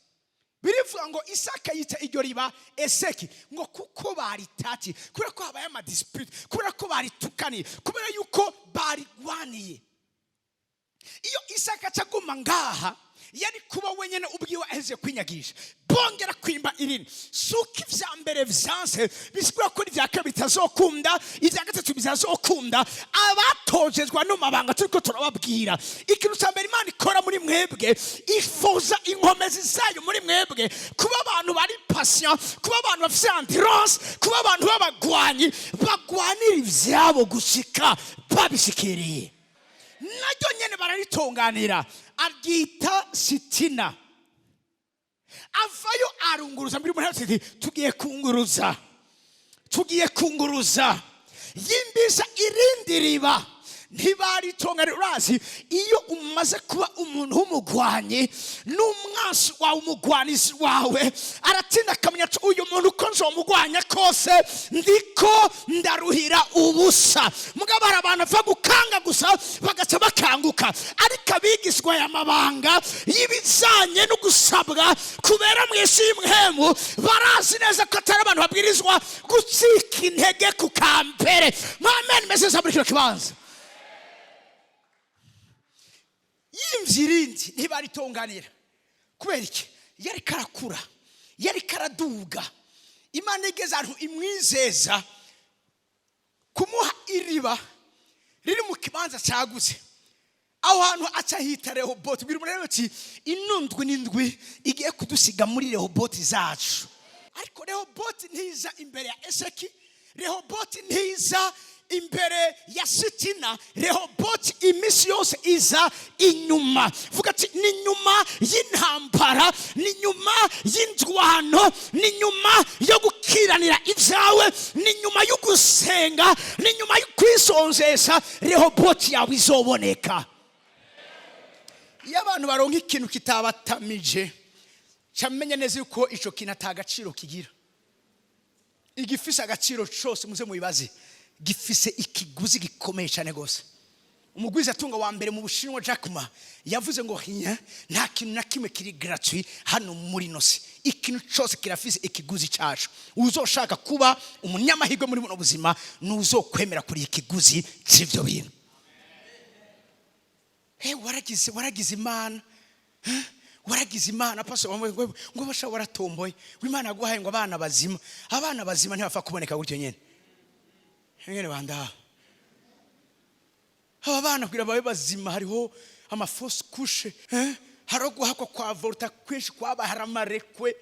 Speaker 1: Birivuga ngo Isaka yita iryo riba Eseki ngo kuko baritati, kubera ko habaye ama dispute, kubera ko baritukaniye, kubera yuko barigwaniye. Iyo Isaka acaguma ngaha yari kuba wenyene ubwiwe aheze kwinyagisha, bongera kwimba irindi. Suki vya mbere vyanse bisigura ko ivya kabiri bitazokunda, ivya gatatu bizazokunda. Abatojejwe no mabanga turiko turababwira ikintu cya mbere Imana ikora muri mwebwe, ifoza inkomezi zayo muri mwebwe, kuba abantu bari patient, kuba abantu bafite endurance, kuba abantu b'abagwanyi bagwanira ivyabo gushika babishikiriye. Naryo nyene bararitonganira, aryita sitina. Avayo arunguruza mbiri muri hati tugiye kunguruza yimbisa irindi riba. Ntibaritonganira. Urazi iyo umaze kuba umuntu w'umugwanyi n'umwansi wawe, umugwanizi wawe aratinda akamenya uyu muntu uko nzomugwanya kose ndiko ndaruhira ubusa. Mugabo hari abantu bapfa gukanga gusa bagaca bakanguka, ariko abigishwa aya mabanga y'ibijanye no gusabwa kubera mu isi y'imhemu barazi neza ko atari abantu babwirizwa gucika intege ku kambere. Amen. Message muri kino kibanza yimvyirindi ntibaritonganira. Kubera iki? Yari karakura, yari karaduga. Imana igeze ahantu imwizeza kumuha iriba riri mu kibanza cagutse. Aho hantu aca hita Rehoboti. Biri muri ati inundwi n'indwi igiye kudusiga muri Rehoboti zacu. Ariko Rehoboti ntiza imbere ya Eseki, Rehoboti ntiza imbere ya sitina. Rehoboti imisi yose iza inyuma. Vuga ati ni nyuma y'intambara, ni nyuma y'indwano, ni nyuma yo gukiranira ibyawe, ni nyuma yo gusenga, ni nyuma yo kwisonzesha Rehoboti yawe izoboneka. Iyo abantu baronka ikintu kitabatamije, cyamenye neza yuko ico kintu atagaciro kigira. Igifise agaciro cyose muze mubibaze, gifise ikiguzi gikomeye cyane gose. Umugwiza atunga wa mbere mu Bushinwa Jack Ma yavuze ngo nta kintu na kimwe kiri gratuit hano muri nosi. Ikintu cyose kirafise ikiguzi cyacu. Uzoshaka kuba umunyamahirwe muri buno buzima nuzokwemera kuri ikiguzi cy'ivyo bintu. Waragize Imana. Waragize Imana paso ngo basha waratomboye. Imana yaguhaye ngo abana bazima. Abana bazima ntibafa kuboneka gutyo nyene. Ngene banda. Aba bana kugira babe bazima hariho amafose kushe, harogo hako kwa volta kwinshi kwaba haramarekwe.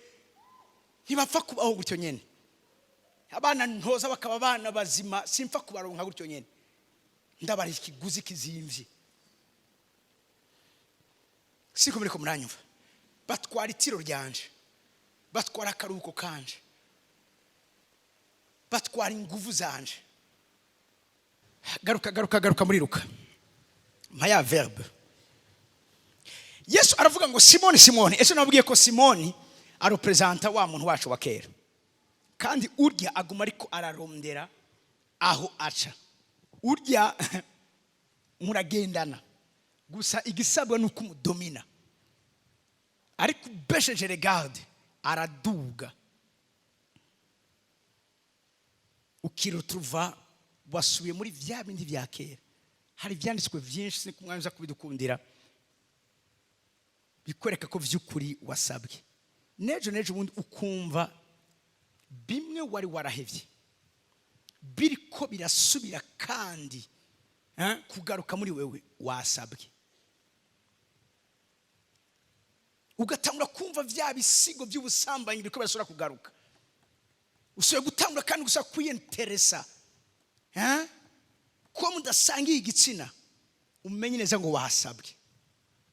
Speaker 1: Ntibapfa kubaho gutyo nyene. Abana ntoza bakaba abana bazima simfa kubaronka gutyo nyene. Ndabari ikiguzi kizimvye. Siko muri ko muranyumva. Batwara itiro ryanje, batwara akaruhuko kanje, batwara inguvu zanje. Garuka muri Luka. Maya verbe. Yesu aravuga ngo Simoni. Ese nabwiye ko Simoni arepresenta wa muntu wacu wa kera. Kandi urya aguma ariko ararondera aho aca. Urya muragendana. Gusa igisabwa nuko umudomina. Ariko besheje regarde araduga. Ukirotruva wasubiye muri vya bindi vya kera. hari ibyanditswe byinshi si kumwanya uza kubidukundira bikwereka ko vy'ukuri wasabwe nejo ubundi ukumva bimwe wari warahevye biriko birasubira kandi kugaruka muri wewe wasabwe ugatangura kumva vya bisigo by'ubusambanyi biriko birasubira kugaruka usoye gutangura kandi gusa kwiyenteresa ko mudasangiye igitsina umenye neza ngo wasabwe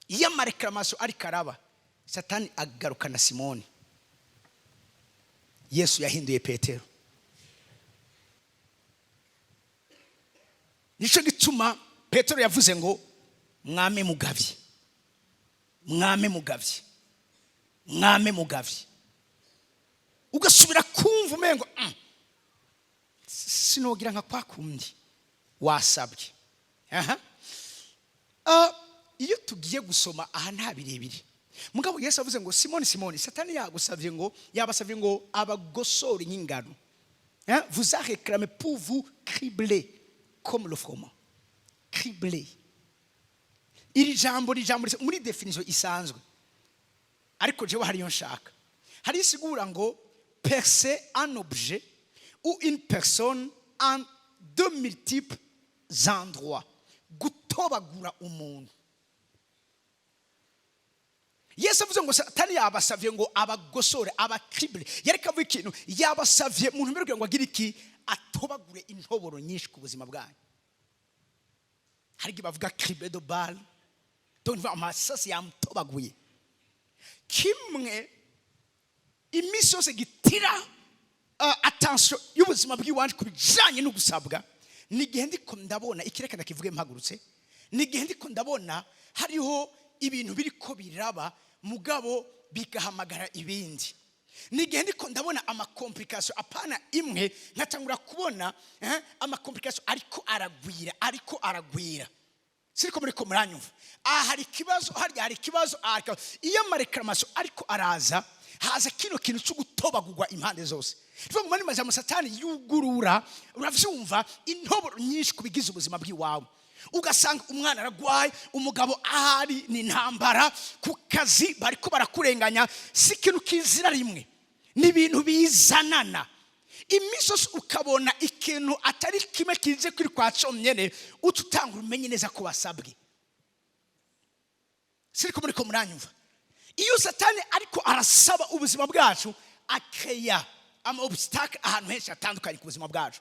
Speaker 1: iyo amareklamaso ari karaba Satani agaruka na Simoni Yesu yahinduye Petero nico gituma Petero yavuze ngo mwame mugavye ugasubira kumva umengo sinogira nka kwakundi wasabwe iyo tugiye gusoma aha nta birebire mugabo Yesu avuze ngo Simoni Satani yagusavye ngo yabasavye ngo abagosore nk'ingano vous a réclamé pour vous cribler comme le froment cribler iri jambo muri definition isanzwe ariko jewe hari yo nshaka hari isigura ngo percer un objet ou une personne en de multiples endroits gutobagura umuntu Yesu avuze ngo Satani yabasavye ngo abagosore abacrible yareka ikintu yabasavye umuntu mbere ngo agire iki atobagure intoboro nyinshi ku buzima bwanyu hari bavuga crible de balle donc amasasi yamutobaguye kimwe imiso se gitira attention y'ubuzima bw'iwanje kubijanye no gusabwa nigihe ndiko ndabona ikireka ndakivuge mpagurutse nigihe ndiko ndabona hariho ibintu biriko biraba mugabo bigahamagara ibindi nigihe ndiko ndabona ama complication apana imwe nkatangura kubona ama complication ariko aragwira siriko muri ko muranyumva hari ikibazo iyo amareklamaso ariko araza haza kino kintu cyo gutobagurwa impande zose Tuvuga mani maza Satani yugurura uravyumva intoboro nyinshi kubigiza ubuzima bw'iwawe ugasanga umwana aragwaye umugabo ahari ni ntambara ku kazi bariko barakurenganya si kintu kizira rimwe ni ibintu bizanana imisosi ukabona ikintu atari kimwe kize kuri kwa comyene ututanga umenye neza ko wasabwe siriko muri ko muranyumva iyo Satani ariko arasaba ubuzima bwacu akeya ama obstacle ahantu henshi atandukanye ku buzima bwacu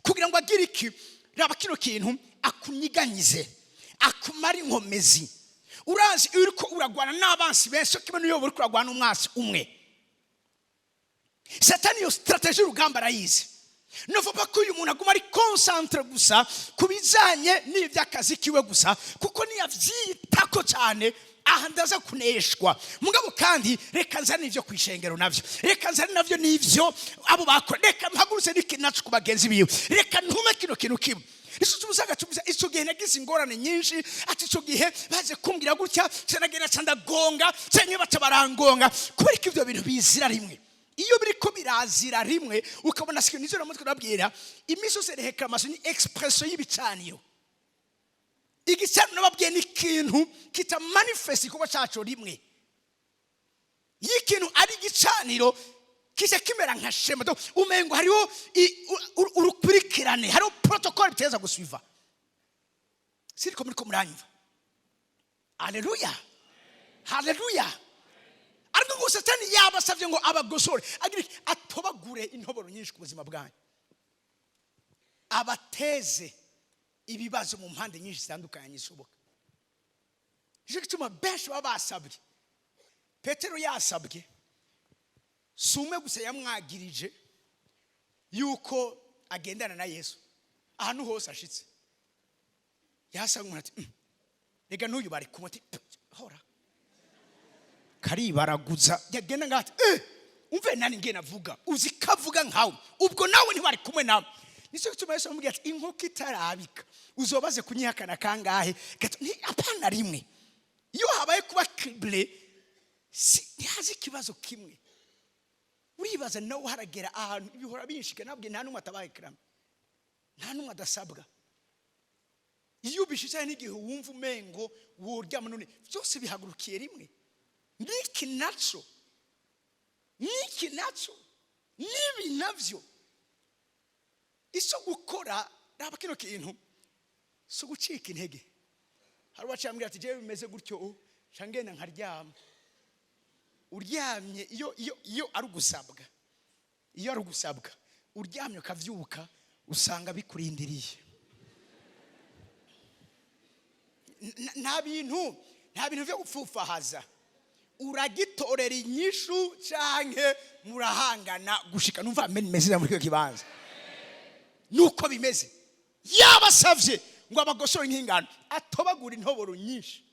Speaker 1: kugira ngo agire iki raba kino kintu akunyiganyize akumara inkomezi urazi uriko uragwana n'abansi benshi kimwe niyo buri kuragwana umwasi umwe Satani yo strategie urugamba arayizi novuga ko uyu muntu aguma ari concentre gusa kubizanye n'ivyakazi kiwe gusa kuko niyavyitako cyane aha ndaza kuneshwa mugabo kandi reka nzane ivyo kwishengero navyo reka nzane navyo nivyo abo bakora reka mpagurutse n'ikinacu kubagenzi biwe reka ntume kino kintu kimwe Iso tumusaga ico gihe nagize ingorane nyinshi ati ico gihe baze kumbwira gutya cenagenda candagonga cenye batabarangonga kubera ko ivyo bintu bizira rimwe iyo biriko birazira rimwe ukabona sikyo nizo namutwe nabwira imiso se réclamation ni expression y'ibicaniro igisano nababwiye n'ikintu kita manifest kuba caco rimwe yikintu ari gicaniro kije kimera nka shema do umengo hariho urukurikirane hariho protocol biteza gusuiva siriko muri ko muranyumva haleluya ariko ngo Satani yabasavye ngo abagosore agire atobagure intoboro nyinshi ku buzima bwanyu abateze ibibazo mu mpande nyinshi zitandukanye ishoboka je kituma benshi babasabye Petero yasabye sume gusa yamwagirije yuko agendana na Yesu ahantu hose ashitse yasanga ati rega n'uyu bari kumwe hora kari baraguza yagenda ngati umve nani ngiye navuga uzi kavuga nkawe ubwo nawe ntibari kumwe nawe nico gituma Yesu amubwira ati inkoko itarabika uzobaze kunyihakana kangahe ni apana rimwe iyo habaye kuba crible ntihazi ikibazo kimwe uribaza nawe haragera ahantu ibihora binshika nabwe nta numwe atabaye krame nta numwe adasabwa iyo ubishitse n'igihe wumva umengo woryama none byose bihagurukiye rimwe. Niki naco nibi navyo iso gukora raba kino kintu so gucika intege. Hari wacambira ati jewe bimeze gutyo cangena nkaryama. Uryamye iyo ari ugusabwa uryamye ukavyuka usanga bikurindiriye. Nta bintu byo gupfufahaza. Uragitorera inyishu canke murahangana gushika numva meze muri cyo kibanza. Nuko bimeze. Yabasavye ngo abagosore nk'ingano atobagura intoboro nyinshi.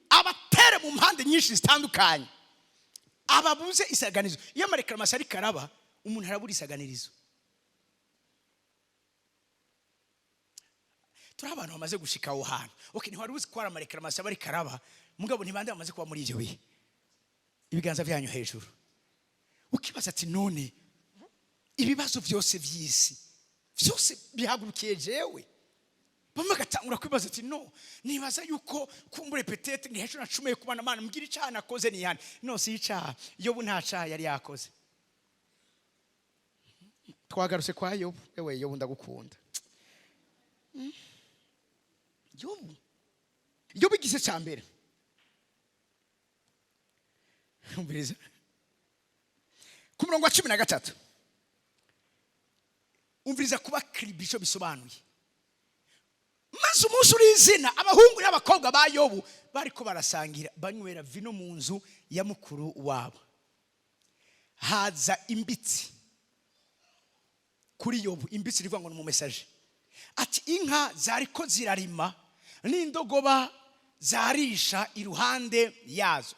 Speaker 1: Abatere mu mpande nyinshi zitandukanye. Ababuze isaganizo. Iyo marekramasi ari karaba umuntu arabura isaganirizo. Turi abantu bamaze gushika aho hantu. Okay, ntiwari uzi ko ari amarekramasi abari karaba mugabo ntibande bamaze kuba muri ivyo bihe. Ibiganza byanyu hejuru. Ukibaza ati none ibibazo byose by'isi byose bihagurukiye jewe. Bamwe gatangura kwibaza ati no nibaza yuko kumbure petete ni hejuru nacumuye kubana Mana mbwira icyaha nakoze ni yani. No si icyaha. Yobu nta cyaha yari yakoze. Twagarutse kwa Yobu. Ewe Yobu ndagukunda. Yobu igice cya mbere. Umviriza. Ku murongo wa 13. Umviriza kuba kiribisho bisobanuye. Maze umunsi urizina abahungu n'abakobwa ba Yobu bariko barasangira banywera vino mu nzu ya mukuru wabo. Haza imbitsi kuri Yobu. Imbitsi rivuga ngo ni mu message. Ati inka zariko zirarima n'indogoba zarisha iruhande yazo.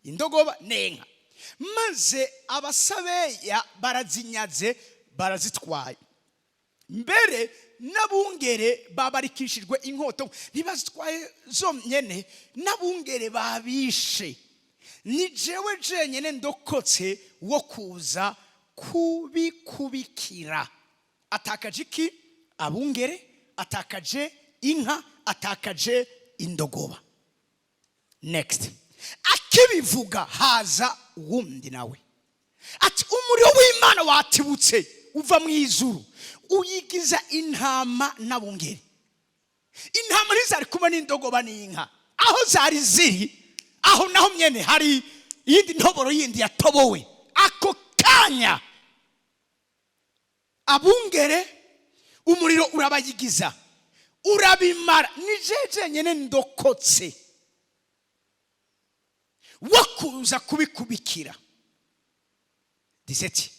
Speaker 1: Indogoba n'inka. Maze abasabeya barazinyaze barazitwaye. Mbere nabungere babarikishijwe inkoto ntibazitwaye zo nyene nabungere babishe. Ni jewe jenyene ndokotse wo kuza kubikubikira. Atakaje iki? Abungere, atakaje inka, atakaje indogoba. Next. Akibivuga haza uwundi nawe. Ati umuriro w'Imana watibutse uva mu ijuru uyigiza intama n'abungere. Intama ntizari kuba n'indogoba n'inka. Aho zari ziri aho naho myene hari yindi ntoboro yindi yatobowe. Ako kanya abungere umuriro urabayigiza urabimara. Ni jeje nyene ndokotse wakuza kubikubikira. 17.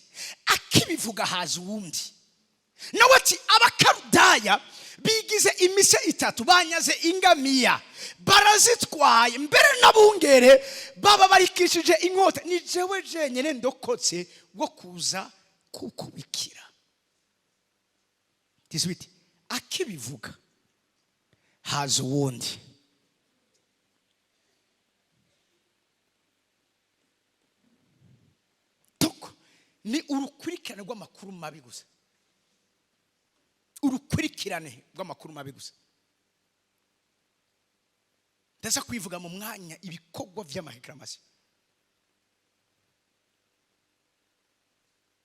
Speaker 1: Akibivuga haza uwundi nawe ati abakarudaya bigize imise 3 banyaze ingamiya barazitwaye. Mbere nabungere baba barikishije inkota. Ni jewe jenyene ndokotse wo kuza kukubikira. 18. Akibivuga haza uwundi. Ni urukurikirane rw'amakuru mabi gusa. Urukurikirane rw'amakuru mabi gusa. Ndaza kwivuga mu mwanya ibikogwa vy'amahekramasi.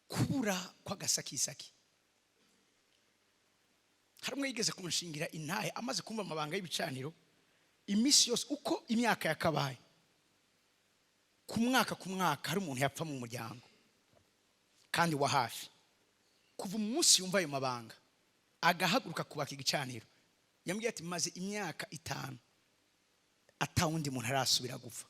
Speaker 1: Kubura kwa gasakisaki. Harimwe yigeze kumushingira intahe amaze kumva amabanga y'ibicaniro imisi yose uko imyaka yakabaye. Ku mwaka hari umuntu yapfa mu muryango kandi wa hafi. Kuva umunsi yumva ayo mabanga agahaguruka kubaka igicaniro yambwiye ati maze imyaka 5 atawundi muntu arasubira gupfa.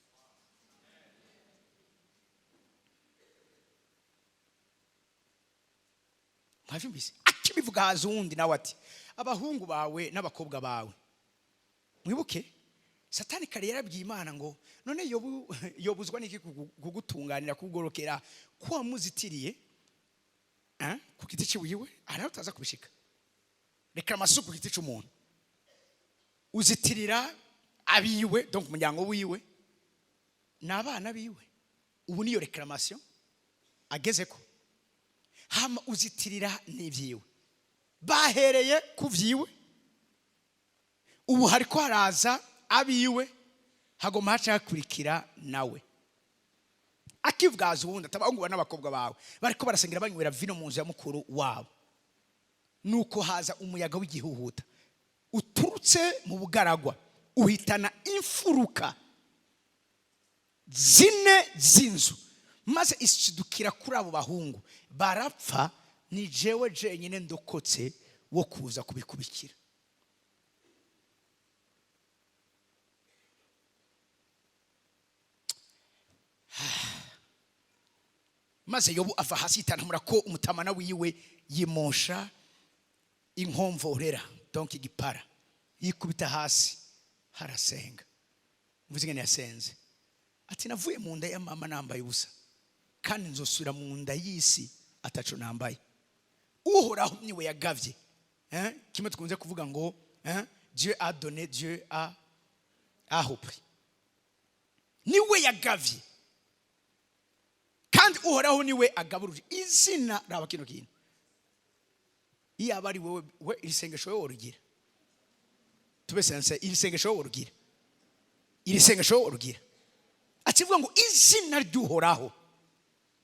Speaker 1: Mwavyumvise? Akibivuga haza uwundi nawe ati abahungu bawe n'abakobwa bawe. Mwibuke Satani kare yarabwiye Imana ngo none yobuzwa niki kugutunganira kugorokera kwa muzitiriye ku giti ciwiwe arataza kubishika. Reka amasuku ku giti cy'umuntu uzitirira abiwe donc umuryango wiwe n'abana biwe. Ubu niyo reclamation ageze ko hama uzitirira n'ivyiwe. Bahereye kuvyiwe, ubu hariko haraza abiwe, hagoma haca hakurikira nawe. Akivgaza ubundi atabahungu n'abakobwa bawe bariko barasengera banywera vino mu nzu ya mukuru wabo. Nuko haza umuyaga w'igihuhuta uturutse mu bugaragwa, uhitana imfuruka zine z'inzu, maze ishidukira kuri abo bahungu. Barapfa, ni jewe jenyine ndokotse wo kuza kubikubikira. Maze Yobu ava hasi yitantamura ko umutamana wiwe yimosha inkomvorera, donc igipara, yikubita hasi harasenga. Mvuze ngene yasenze ati, navuye mu nda ya mama nambaye ubusa, kandi nzosubira mu nda y'isi ataco nambaye. Uhoraho niwe yagavye, kimwe tukunze kuvuga ngo Dieu a donné, Dieu a repris. Niwe yagavye kandi uhoraho niwe agaburuje. Izina raba kino kintu, iyo abari wewe irisengesho wewe urugira, tubesense irisengesho wewe urugira, irisengesho wewe urugira. Akivuga ngo izina ry'uhoraho,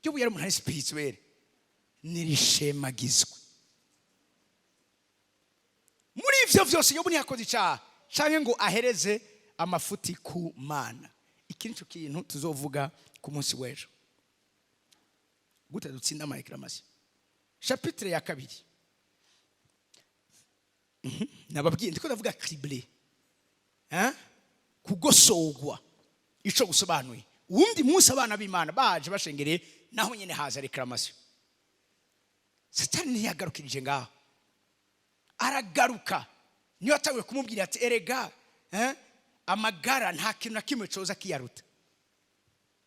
Speaker 1: Yobu yari umuntu spirituel, nirishemagizwe. Muri ivyo vyose Yobu ntiyakoze icaha canke ngo ahereze amafuti ku Mana. Iki nico kintu tuzovuga ku munsi w'ejo, gute dutsinda ama réclamation. Chapitre ya 2, nababwiye ndiko ndavuga criblé, kugosogwa. Ico gusobanuye uwundi munsi abana b'Imana baje bashengereye, naho nyene haza réclamation. Satani ntiyagarukirije ngaho, aragaruka. Niyo atawe kumubwira ati, erega amagara nta kintu na kimwe coza kiyaruta.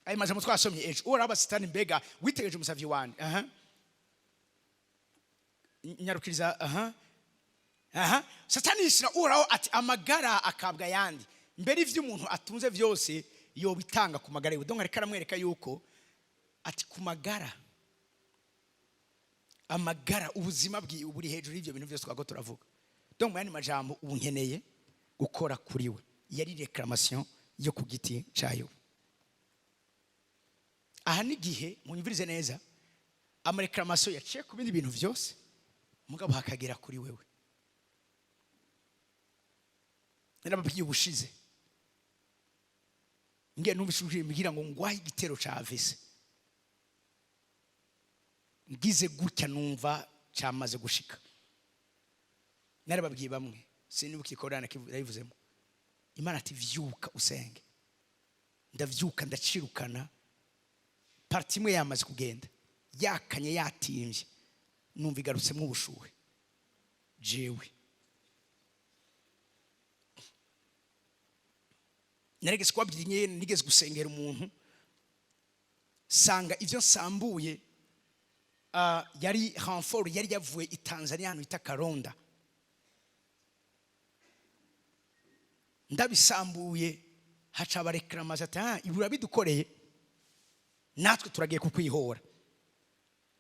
Speaker 1: Ayo majambo twasomye ejo. Uraba Satani mbega witegereje umusavyi wanje, nyarukiriza, Satani yishira uraho ati amagara akabwa yandi. Mbere ivyo umuntu atunze vyose yobitanga ku magara yiwe. Donc ariko aramwereka yuko ati ku magara, amagara ubuzima bwiwe buri hejuru y'ivyo bintu vyose twago turavuga. Donc mwani majambo ubu nkeneye gukora kuri we. Yari réclamation yo ku giti cayo. Aha nigihe munyumvirize neza, ama réclamation yaciye ku bindi bintu vyose, mugabo hakagera kuri wewe. Narababwiye ubushize, ngiye numvishuje mbwira ngo ngwaye igitero ca AVC. Ngize gutya numva cyamaze gushika. Narababwiye bamwe, sinibuka ikorana kivuzemo, Imana ati vyuka usenge. Ndavyuka ndacirukana, parti imwe yamaze kugenda, yakanye yatimvye, numva igarutsemo ubushuhe jewe. Narigeze kwabyirinye, nigeze gusengera umuntu, sanga ivyo nsambuye yari renfort yari yavuye i Tanzania hano ita Karonda. Ndabisambuye haca bareklamaza ati, ibura bidukoreye natwe turagiye kukwihora.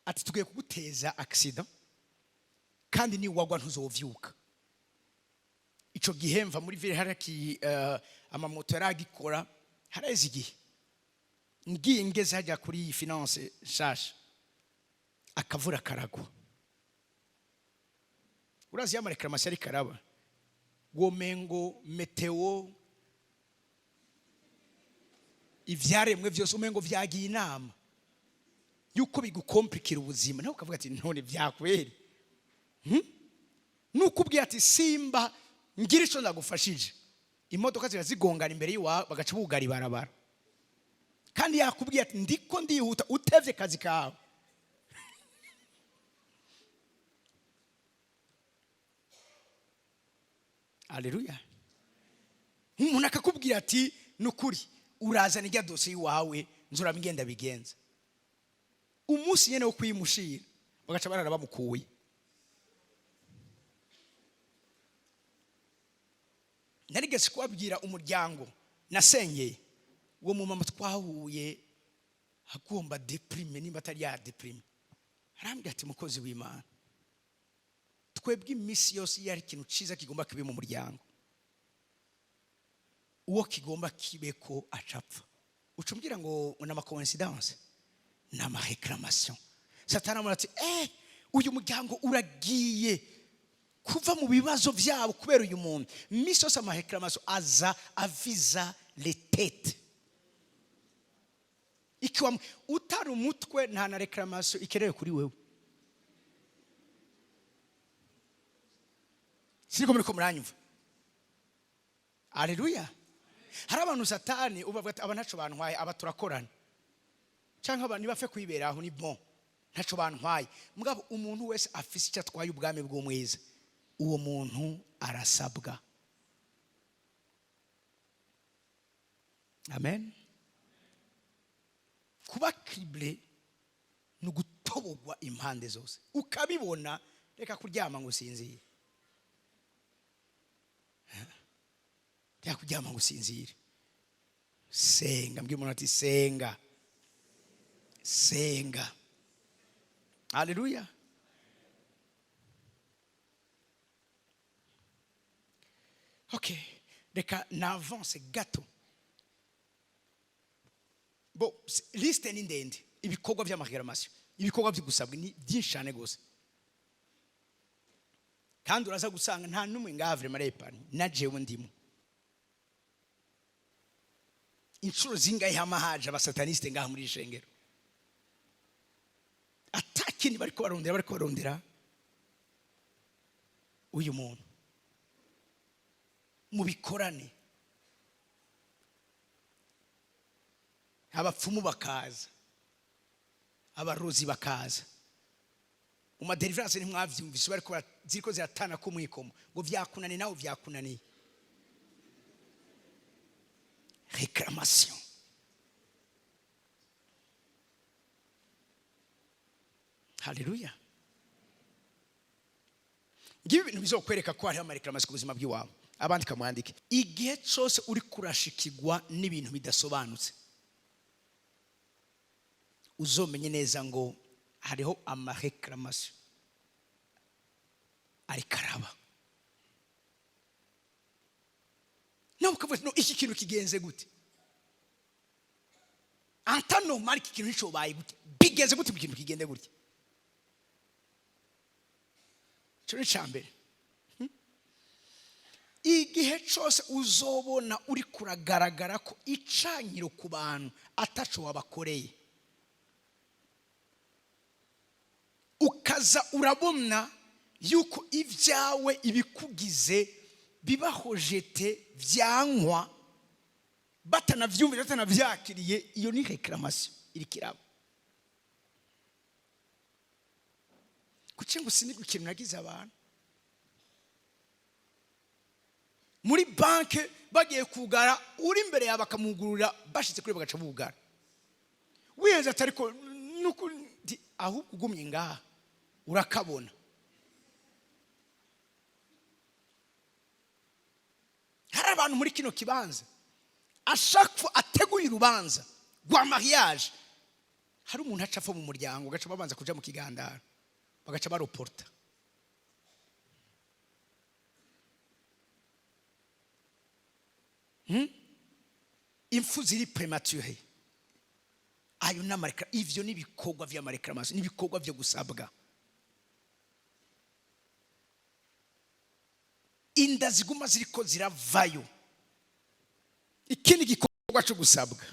Speaker 1: Ati tugiye kuguteza accident kandi ni wagwa ntuzovyuka. Ico gihe mva muri ville haraki amamoto yaragikora, hareze igihe ngiye ngeze hajya kuri finance shasha, akavura karagwa. Urazi ya réclamation ari karaba, womengo meteo ivyaremwe vyose umengo vyagiye inama yuko bigukomplikira ubuzima. Naho ukavuga ati none vyakweri, nukubwiye ati simba ngira ico ndagufashije, imodoka zirazigongana imbere yiwa bagaca bugara ibarabara, kandi yakubwiye ati ndiko ndihuta utevye kazi kawe. Haleluya. Umuntu akakubwira ati nukuri uraza nijya dosiye wawe nzura bigenda bigenza, umunsi nyene wo kwimushira bagaca barara bamukuye. Narigeze kwabwira umuryango nasengeye, uwo mu mama twahuye agomba deprime, nimba atari ya deprime, arambwira ati mukozi w'Imana, twebwe iminsi yose yari ikintu cyiza kigomba kibe mu muryango, uwo kigomba kibe ko acapfa, ucumbwira ngo n'ama coincidence n'ama réclamation. Satani amara ati uyu muryango uragiye kuva mu bibazo byabo kubera uyu muntu. Iminsi yose ama réclamation aza aviza les têtes. Ikiwa utari umutwe nta na réclamation ikerewe kuri wewe. Siniko muri ko muranyumva. Haleluya. Hari abantu Satani ubavuga ati aba ntaco bantwaye, aba turakorana. Canke abantu nibafe kwibera aho ni bon. Ntaco bantwaye. Mugabo umuntu wese afise icyo atwaye ubwami bw'umwiza, uwo muntu arasabwa. Amen. Kuba criblé no gutobogwa impande zose. Ukabibona reka kuryama ngo sinzire. Reka kuryama ngo sinzire. Senga, mbwira umuntu ati senga. Senga. Haleluya. Okay, reka n'avance gato. Bo liste ni ndende, ibikorwa by'amahiramasiyo, ibikorwa by'ugusabwa ni byinshi cyane gose. Kandi uraza gusanga nta numwe ngavre marepani na jewe ndimo. Inshuro zingahe hamahaje abasataniste ngaha muri ishengero. Atakini bariko barondera uyu muntu mu bikorane. Abapfumu bakaza, abarozi bakaza. Uma deliverance ntimwavyumvise bariko ziriko ziratana ko mwikomo ngo vyakunani nawe vyakunani. Réclamation. Haleluya. Ngibi ibintu bizokwereka ko hari amareklamas ku buzima bw'iwawe. Abandi kamwandike. Igihe cyose uri kurashikirwa n'ibintu bidasobanutse, uzomenye neza ngo hariho amareklamas ari karaba. Nawe ukavuga no iki kintu kigenze gute? Anta normal iki kintu cyo baye gute? Bigenze gute ikintu kigende gute? Cyo cyambere. Igihe cyose uzobona uri kuragaragara ko icanyiro ku bantu ataco wabakoreye, ukaza urabona yuko ibyawe ibikugize bibaho jete byankwa batanavyumvira batanavyakiriye, iyo ni réclamation iri kirabo. Kuki ngo sinigwe ikintu nagize abantu muri banke bagiye kugara, uri imbere yaba bakamugurura bashitse kuri bagaca bugara. Wiyenza atariko nuko ahubwo ugumye ngaha urakabona. Hari abantu muri kino kibanza ashaka ateguye urubanza rwa mariage, hari umuntu acafa mu muryango gaca babanza kuja mu kigandara bagaca baroporta. Impfu ziri premature. Ayo namareka ivyo nibikorwa vy'amareklamas, nibikorwa byo gusabwa. Inda ziguma ziriko ziravayo. Ikindi gikorwa cyo gusabwa.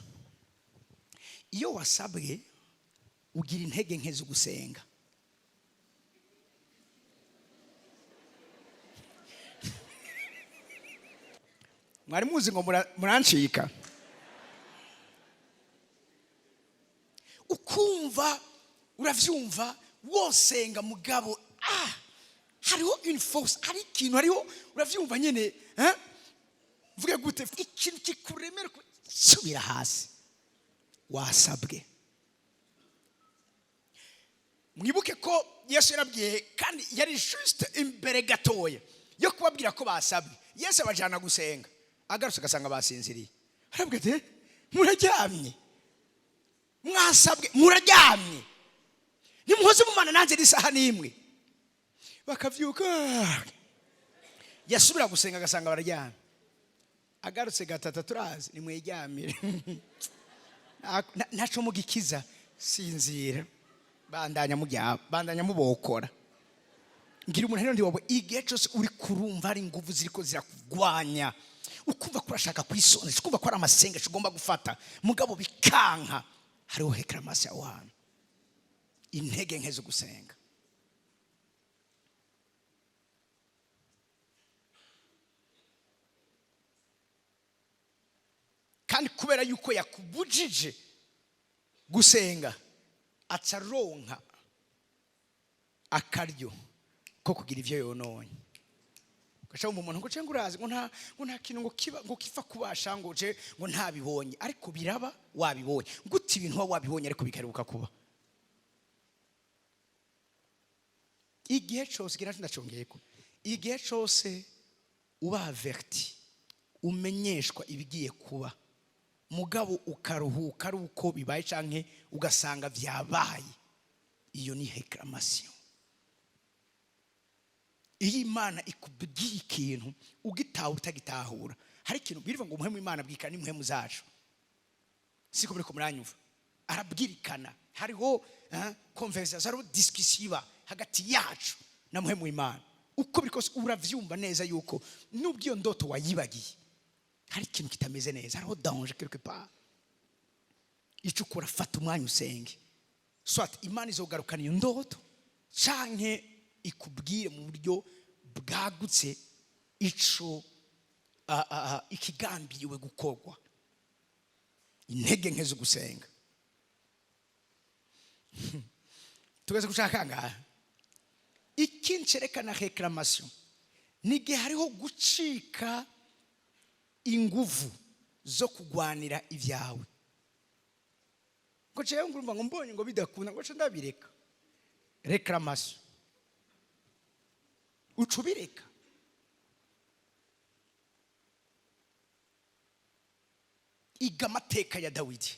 Speaker 1: Iyo wasabwe ugira intege nke zo gusenga. Mwari muzi ngo murancika. Ukumva uravyumva wosenga mugabo hariho une force, hari ikintu hariho uravyumva nyene vuga gute ikintu kikuremera subira hasi wasabwe. Mwibuke ko Yesu yarabwiye kandi yari juste imbere gatoya yo kubabwira ko basabwe. Yesu abajana gusenga agarutse agasanga basinziriye. Arabwira ati muraryamye, mwasabwe muraryamye. nimuhoze mu Mana nanjye n'isaha n'imwe. Bakavyuka yasubira gusenga agasanga bararyamye. Agarutse gatatu turazi nimweryamire. Naco mugikiza sinzira. Bandanya mubokora. Ngira umuntu ndi wabo igihe cyose uri kurumva ari ingufu ziriko zirakugwanya. Ukumva ko urashaka kwisonza, ukumva ko ari amasengesho ugomba gufata. Mugabo bikanka. Hariho hekramasi aho hantu. Intege nke zo gusenga. Kandi kubera yuko yakubujije gusenga acaronka akaryo ko kugira ivyo yononye. Gasha umuntu ngo cenga urazi ngo nta kintu ngo kifa kubasha ngo je ngo ntabibonye, ariko biraba wabibonye. Nguti ibintu wabibonye ariko bikaruka kuba. Igihe cyose gira ndacongeyeko. Igihe cyose uba averti, umenyeshwa ibigiye kuba. Mugabo ukaruhuka ari uko bibaye canke ugasanga vyabaye, iyo ni hekramation. Iyi Imana ikubwiye ikintu ugitaha utagitahura. Hari ikintu biriva ngo muhemu Imana bwikana ni muhemu zacu. Siko biri ko muranyumva. Arabwirikana. Hariho conversation, hariho discussion hagati yacu na muhemu Imana. Uko biriko uravyumva neza yuko nubwo iyo ndoto wayibagiye, hari ikintu kitameze neza, hariho danger quelque part. Ico ukora fata umwanya usenge. Soit Imana izogarukana iyo ndoto canke ikubwire mu buryo bwagutse ico ikigambiriwe gukorwa. Intege nke zo gusenga. Tugeze gushaka ngaha. Ikincerekana reclamation nige hariho gucika inguvu zo kugwanira ivyawe. Ngo jewe ngurumva ngo mbonye ngo bidakunda ngo ndabireka. Reclamation ucubireka. Iga amateka ya Dawidi,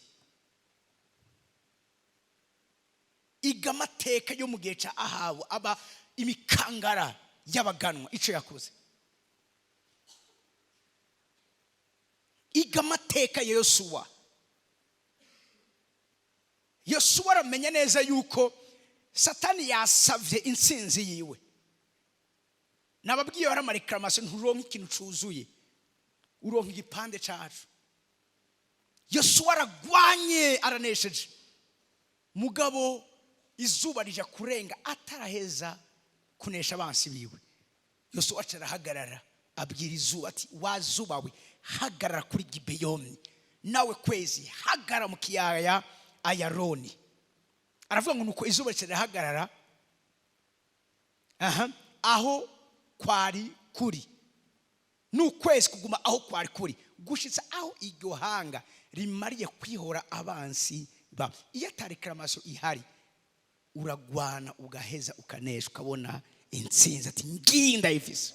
Speaker 1: iga amateka yo mu gihe ca Ahabu, aba imikangara y'abaganwa ico yakoze. Iga amateka ya Yosuwa. Yosuwa aramenya neza yuko Satani yasavye intsinzi yiwe. Nababwiye bara reclamation nturonka ikintu cuzuye, uronka igipande cacu. Yosuwa aragwanye aranesheje. Mugabo izuba rija kurenga ataraheza kunesha abansi biwe. Yosuwa arahagarara abwira izuba ati wazubawe hagarara kuri Gibeyoni, nawe kwezi hagarara mu kiyaya Ayaroni. Aravuga ngo nuko izuba rirahagarara aho kwari kuri, n'ukwezi kuguma aho kwari kuri, gushitsa aho iryo hanga rimariye kwihora abansi ba. Iyo atari reclamation ihari, uragwana ugaheza ukanesha ukabona intsinzi ati nginda ifise.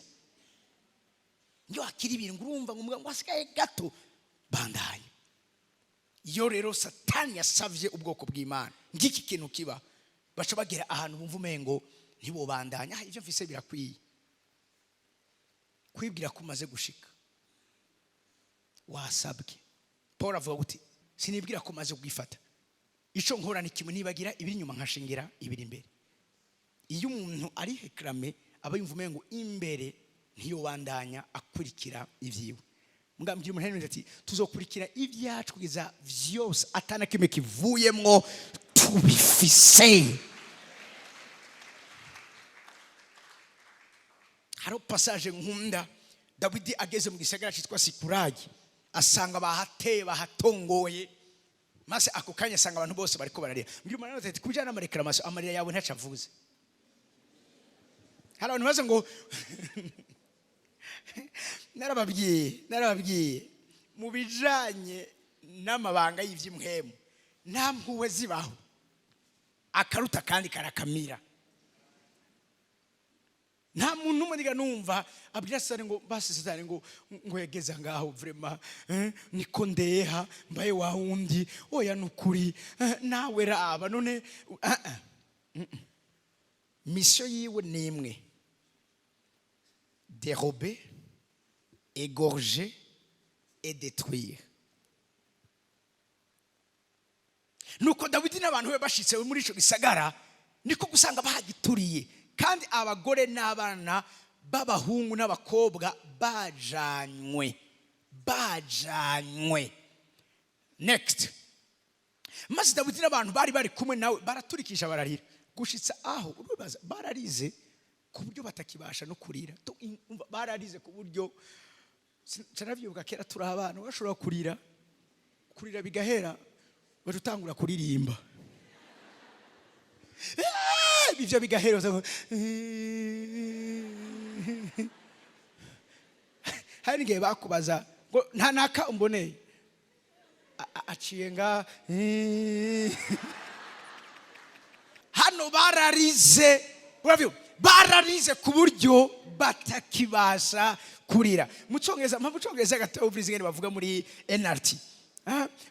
Speaker 1: Iyo akiri ibintu urumva ngo wasigaye gato bandanye. Iyo rero Satani yasavye ubwoko bw'Imana ngiki kintu kiba, baca bagera ahantu bumva umengo ntibobandanya. Ivyo mfise birakwiye. Kwibwira kumaze gushika wasabwe. Paul avuga guti sinibwira ko maze kwifata. Ico nkora ni kimwe, nibagira ibiri nyuma nkashingira ibiri imbere. Iyo umuntu ari reclame aba yumva umengo imbere ntiyobandanya akurikira ivyiwe. Mugambira umuntu hano ati tuzokurikira ivyacu kugeza vyose atana kimwe kivuyemwo tubifise. Haro passage nkunda, Dawidi ageze mu gisagara cyitwa Sikuragi, asanga bahateye bahatongoye, maze ako kanya asanga abantu bose bariko bararira. Mbiri umuntu ati kubijana n'amareclamation amarira yawe ntacavuze. Hari abantu baze ngo narababwiye mu bijanye n'amabanga y'ivy'imhemu nta mpuwe zibaho, akaruta kandi karakamira. Nta muntu umwe numva abwira Satani ngo basi Satani ngo yegeza ngaho vraiment niko ndeha mbaye wa wundi oya nukuri nawe raba none misiyo yiwe ni imwe: dérober, égorger et détruire. Nuko Dawidi n'abantu be bashitse muri ico gisagara, niko gusanga bahagituriye, kandi abagore n'abana b'abahungu n'abakobwa bajanywe. Next, maze Dawidi n'abantu bari kumwe nawe baraturikisha bararira, gushitsa aho urubaza bararize ku buryo batakibasha no kurira. Bararize ku buryo cyaravyibuka kera turi abana, bashobora kurira bigahera batutangura kuririmba, ibyo bigahera hari ngiye bakubaza ngo nta naka umboneye aciye nga hano bararize ku buryo batakibasha kurira. Mu Cyongereza gato ubrizingene bavuga muri NRT,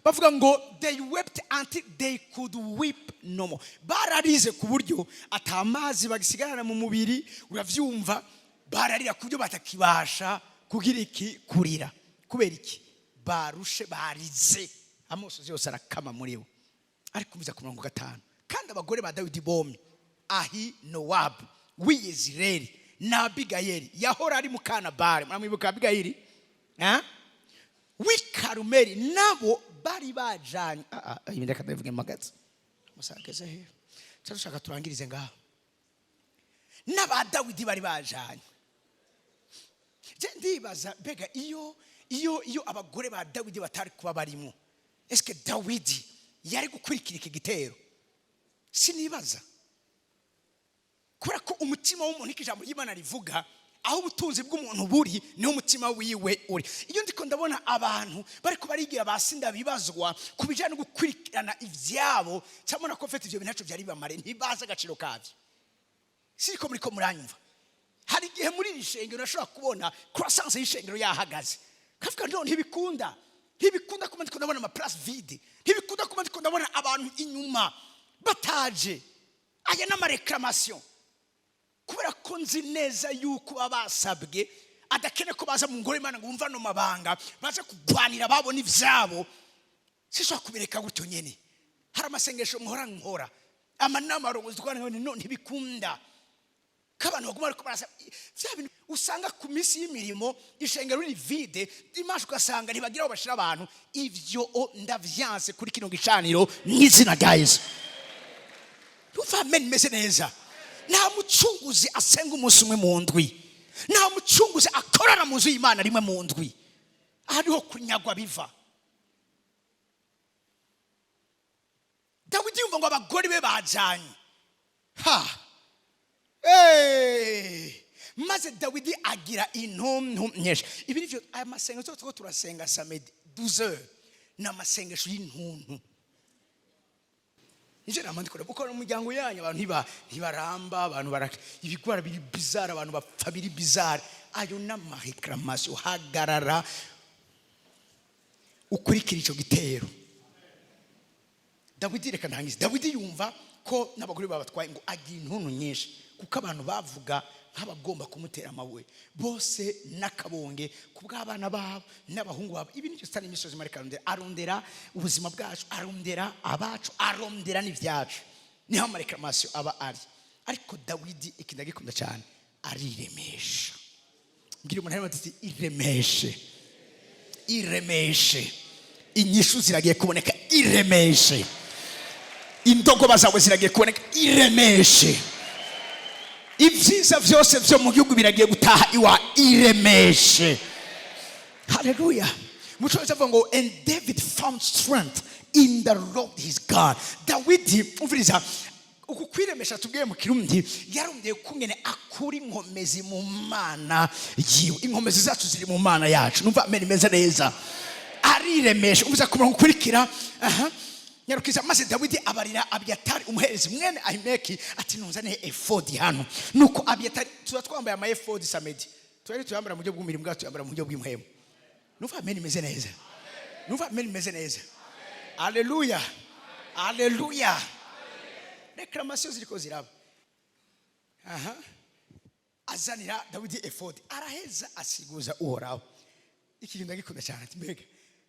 Speaker 1: bavuga ngo they wept until they could weep no more. Bararize ku buryo atamazi bagisigarana mu mubiri, uravyumva, bararira ku buryo batakibasha kugira iki kurira. Kubera iki? Barushe, barize, amosozi yose arakama muri bo. Ariko mbiza ku 5, kandi abagore ba Dawidi bombi, Ahinowabu w'Yezireli na Abigayeli yahora ari mukana Bari, mwibuka Abigayeli w'ikarumeli, nabo bari bajanye. Ibindi akabivuga magazi musakeze he cyashaka turangirize ngaho. N'aba Dawidi bari bajanye. Je ndibaza bega iyo abagore ba Dawidi batari kuba barimo, eske Dawidi yari gukurikira iki gitero? Sinibaza, kubera ko umutima w'umuntu ikijambo y'Imana rivuga aho ubutunzi bw'umuntu buri niho umutima wiwe uri. Iyo ndiko ndabona abantu bariko barigira basinda bibazwa kubijana no gukurikirana ivyabo, cyamona ko fete ivyo binaco byari bamare ntibaza agaciro kavyo. Siko muri ko muranyumva, hari igihe muri ishengero nashobora kubona croissance y'ishengero yahagaze, kavuga none ntibikunda kuma ndiko ndabona ama place vide, ntibikunda kuma ndiko ndabona abantu inyuma bataje. Aya n'ama reclamation, kubera ko nzi neza yuko babasabwe adakene ko baza mu ngoro y'Imana ngo bumva no mabanga baza kugwanira babona ivyabo. Sishobora kubireka gutyo nyene. Hari amasengesho nkora amanama arongozi twana none ntibikunda, kabantu baguma ariko barasa vya bintu usanga ku misi y'imirimo ishengero ni vide, dimanche ugasanga ntibagira aho bashira abantu. Ivyo ndavyanse kuri kino gicaniro n'izina rya Yesu. Ruva meze neza. Nta mucunguzi asenga umunsi umwe mu ndwi, nta mucunguzi akorana mu nzu y'Imana rimwe mu ndwi. Hariho kunyagwa biva. Dawidi yumva ngo abagore be bajanye, maze Dawidi agira intumwa nyinshi. Ibi nivyo aya masengesho tuko turasenga samedi 12h na masengesho y'intuntu. Nje namandikora kuko mu muryango yanyu abantu ntibaramba, abantu ibigwara biri bizarre, abantu bapfa biri bizarre. Ayo n'ama reclamation, hagarara ukurikira ico gitero. Dawidi reka ntangize. Dawidi yumva ko n'abagore babatwaye ngo agira intuntu nyinshi, kuko abantu bavuga nk'abagomba kumutera amabuye bose nakabonge kubw'abana babo n'abahungu babo. Ibi nicyo stani imisozi mari karondera, arondera ubuzima bwacu, arondera abacu, arondera n'ivyacu. Niho amareklamation aba ari. Ariko Dawidi ikindagikunda cyane, ariremesha. Ngira umuntu arimo ati iremeshe, inyishu ziragiye kuboneka, iremeshe, indogoba zawe ziragiye kuboneka, iremeshe, ibyiza byose byo mu gihugu biragiye gutaha iwa, iremeshe. Hallelujah. Muchoza ngo and David found strength in the Lord his God. Dawidi umviriza uku kwiremesha tubwiye mu Kirundi, yarondeye kungene akuri inkomezi mu Mana yiwe. Inkomezi zacu ziri mu Mana yacu. Numva amen imeze neza. Ariremesha umviriza ku murongo kurikira. Nyarukiza maze Dawidi abarira Abiatari umuherezi mwene Ahimeki ati nuzane efodi hano. Nuko Abiatari twambaye ama efodi samedi, twari tuyambara mu buryo bw'umurimo bwacu, tuyambara mu buryo bw'imhemu. Numva amen imeze neza. Numva amen imeze neza. Hallelujah. Hallelujah. reclamation ziriko ziraba. Aha, azanira Dawidi efodi, araheza asiguza Uhoraho. Iki ndagikunda cyane ati mbega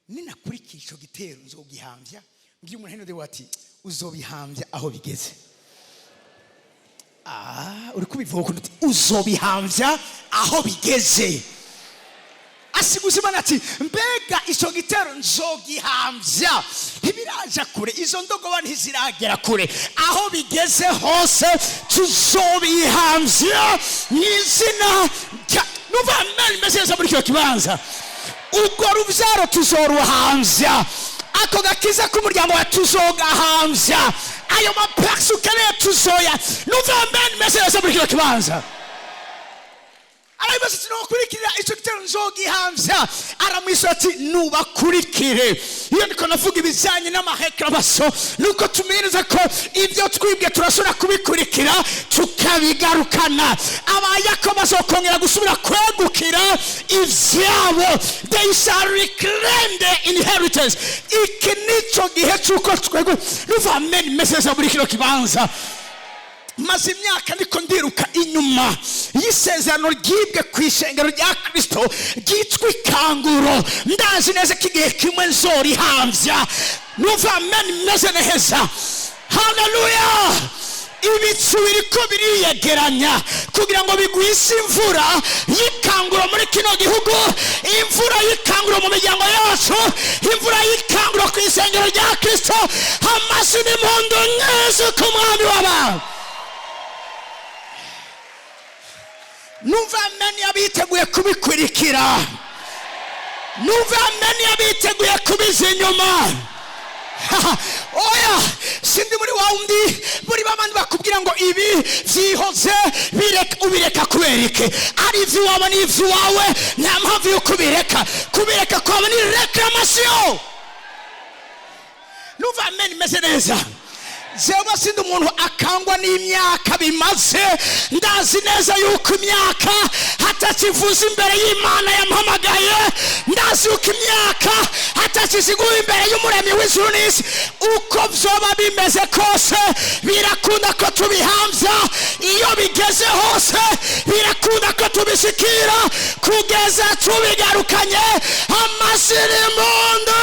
Speaker 1: ninakurikira ico gitero nzogihambya. Ngiye umuntu hino de wati uzobihambya aho bigeze. Uri kubivuga uti uzobihambya aho bigeze. Asiguza Imana ati mbega ico gitero nzogihambya ntibiraja kure, izo ndogoba ntiziragera kure, aho bigeze hose tuzobihambya n'izina numva amen message muri cyo kibanza. Ubwo rubyaro tuzoruhambya, ako gakiza k'umuryango wa tuzogahambya, ayo mapaxu kare tuzoya. Numva amen message muri cyo kibanza. Arabase tinokurikira ico gitero nzogihambya, aramwisha ati nubakurikire. Iyo niko navuga ibijanye n'amahekarabaso, nuko tumeneza ko ibyo twibwe turashobora kubikurikira tukabigarukana. Abayakobo bazokongera gusubira kwegukira ivyabo, they shall reclaim their inheritance. Iki nico gihe cyuko twego. Nuva amen message muri kino kibanza. Maze imyaka ndiko ndiruka inyuma y'isezerano ryibwe kwishengero rya Kristo ryitwa ikanguro. Ndazi neza kigihe kimwe nzorihambya. Numva amen meze neza. Hallelujah. Ibicu biriko biriyegeranya kugira ngo bigwise imvura y'ikanguro muri kino gihugu, imvura y'ikanguro mu miryango yacu, imvura y'ikanguro kwishengero rya Kristo. Hamasi n'impundu nyinshi ku mwami w'abantu. Numva amen yabiteguye kubikurikira. Numva amen yabiteguye kubiza inyuma. Oya, sindi muri waundi buri bamandi bakubwira ngo ibi vyihoze ubireka kubereke. Ari vyiwawe ni vyiwawe, nta mpamvu yo kubireka kwawe ni reclamation. Numva amen meze neza. Zewe sindi umuntu akangwa n'imyaka bimaze. Ndazi neza yuko imyaka hatakivuza imbere y'Imana yampamagaye. Ndazi yuko imyaka hatakiziguye imbere y'umuremyi w'ijuru n'isi. Uko vyoba bimeze kose birakunda ko tubihambya. Iyo bigeze hose birakunda ko tubishikira kugeza tubigarukanye amasirimundo.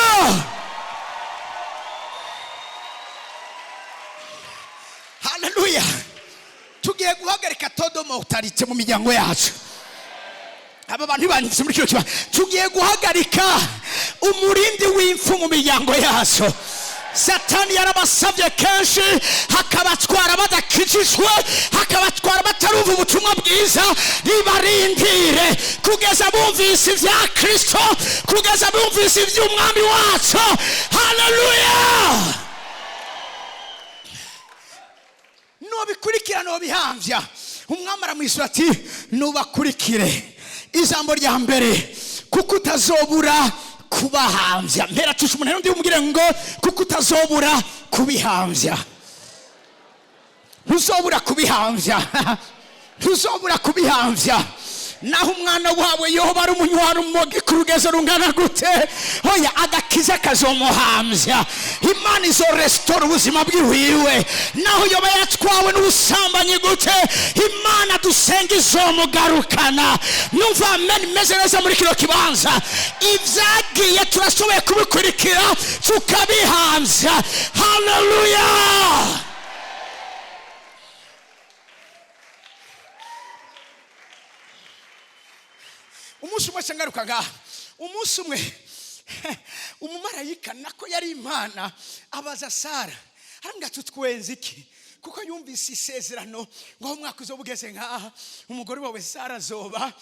Speaker 1: Hallelujah. Tugiye guhagarika todo mortalite mu miryango yacu. Aba bantu banditse muri cyo kiba. Tugiye guhagarika umurindi w'imfu mu miryango yacu. Satani yarabasabye kenshi hakabatwara badakijijwe, hakabatwara bataruva ubutumwa bwiza. Ribarindire kugeza bumvise ibya Kristo, kugeza bumvise iby'umwami wacu. Hallelujah. Bikurikira no bihambya. Umwami aramwisura ati nubakurikire. Ijambo rya mbere, kuko utazobura kubahambya. Mpera tusha umuntu ndi umugire ngo kuko utazobura kubihambya. Ntuzobura kubihambya. Ntuzobura kubihambya. Naho umwana wawe yoba ari umunywara umugi ku rugezo rungana gute, hoya agakiza kazomuhambya. Imana izo restore ubuzima bwiwe. Naho yoba yatwawe n'ubusambanyi gute, Imana dusenga izomugarukana. Numva amen meze neza muri kino kibanza. Ibyagiye turashoboye kubikurikira tukabihambya. Hallelujah. Umunsi umwe shangaruka ngaha. Umunsi umwe umumarayika nako yari Imana abaza Sara, arambwira tutwenze iki? Kuko yumvise isezerano ngo umwaka uzobugeze ngaha umugore wawe Sara azoba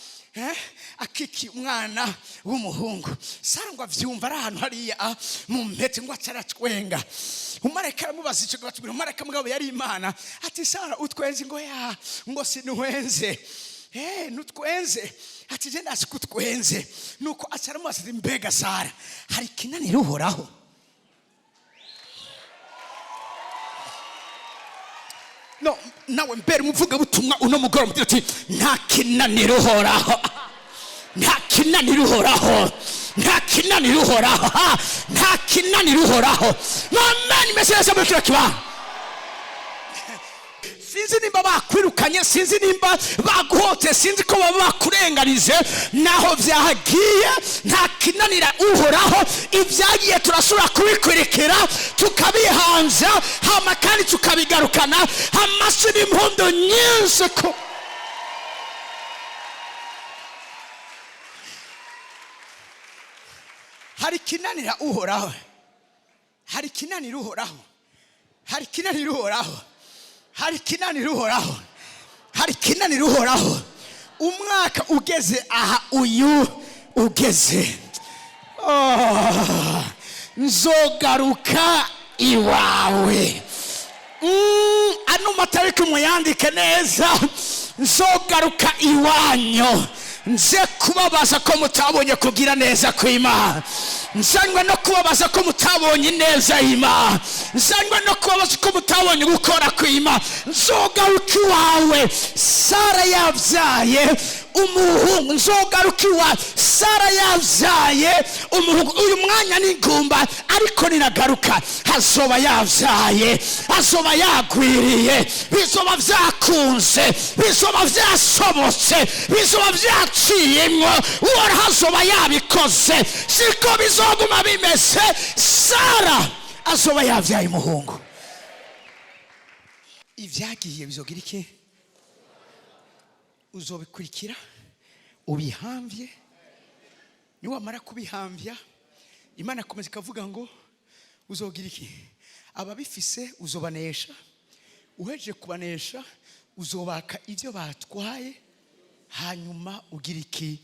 Speaker 1: akiki umwana w'umuhungu. Sara ngo avyumva ari ahantu hariya mu mpete ngo acaratwenga. Umumarayika aramubaza icyo gatubwira. Umumarayika mugabo yari Imana ati Sara utwenze ngo ya ngo sinuwenze. Nutwenze ati je ndasi kutwenze. Nuko acaramubaza ati mbega Sara hari kinanira Uhoraho? No, nawe mbere muvuga butumwa uno mugoro mugira ati nta kinanira Uhoraho. Nta kinanira Uhoraho. Nta kinanira Uhoraho. Nta kinanira Uhoraho. Amen. Message muri kiba. sinzi nimba bakwirukanye, sinzi nimba baguhote, sinzi ko baba bakurenganize, naho byahagiye nta kinanira uhoraho. Ibyagiye turasubira kubikurikira tukabihanza, hama kandi tukabigarukana amasi n'impundu nyinshi ko hari kinanira uhoraho, hari kinanira uhoraho, hari kinanira uhoraho, hari kinanira uhoraho, hari kinanira uhoraho. Umwaka ugeze aha uyu ugeze, nzogaruka iwawe. Ano matariki muyandike neza, nzogaruka iwanyu, nze kubabaza ko mutabonye kugira neza kw'Imana, nzanywe no kubabaza ko mutabonye neza y'Imana, nzanywe no kubabaza ko mutabonye gukora kw'Imana. Nzogaruka iwawe. Sara yabyaye umuhungu, nzogaruka iwawe. Sara yabyaye umuhungu. Uyu mwanya n'ingumba, ariko ninagaruka hazoba yabyaye, hazoba yagwiriye, bizoba byakunze, bizoba byasobotse, bizoba byaciyemwo, uwari hazoba yabikoze. Siko bizoguma bimeze. Sara azoba yabyaye umuhungu. Ibyagiye bizogira iki? Uzobikurikira ubihambye. Niwamara kubihambya, Imana akomeza ikavuga ngo uzogira iki? Ababifise uzobanesha, uheje kubanesha uzobaka ibyo batwaye, hanyuma ugira iki?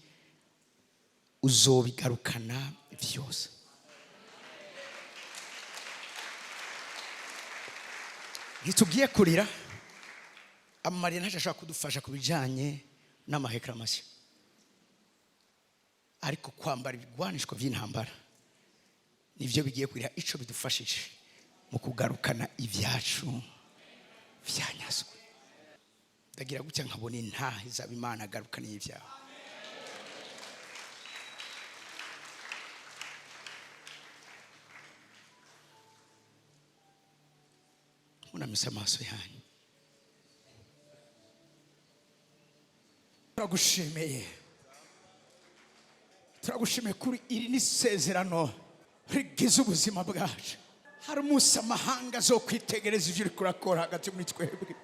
Speaker 1: Uzobigarukana byose. Ntitugiye kurira, amarira ntashaka kudufasha kubijanye n'amahekramashyo, ariko kwambara ibigwanishwa by'intambara nivyo bigiye kurira ico bidufashije mu kugarukana ibyacu byanyazwe. Ndagira gutya nkabona intahe zaba Imana agarukana ibyawe. Unamisa amaso yanyu. Turagushimiye kuri iri n'isezerano rigize ubuzima bwacu. Hari umunsi amahanga zo kwitegereza ivyo uriko urakora hagati muri twebwe.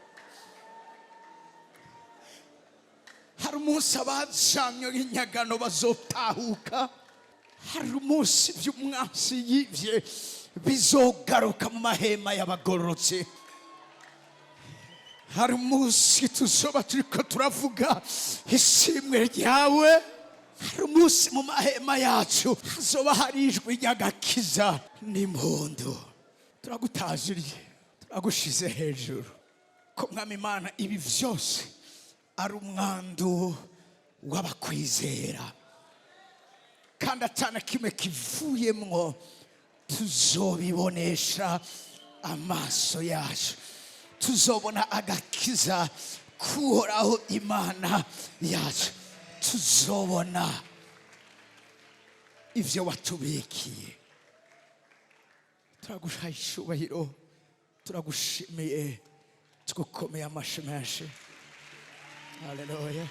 Speaker 1: Hari umunsi abajamye inyagano bazotahuka. Hari umunsi by'umwansi yivye bizogaruka mu mahema y'abagororotse. Hari umunsi tuzoba turiko turavuga ishimwe ryawe. Hari umunsi mu mahema yacu hazoba hari ijwi ry'agakiza n'impundu. Turagutaziriye, turagushize hejuru ko Mwami Imana ibi vyose ari umwandu w'abakwizera, kandi atana kimwe kivuyemwo tuzobibonesha amaso yacu. Tuzobona agakiza kuhoraho Imana yacu. Tuzobona ivyo watubikiye. Turaguhaye icubahiro, turagushimiye, tugukomeye amashyi menshi. Haleluya.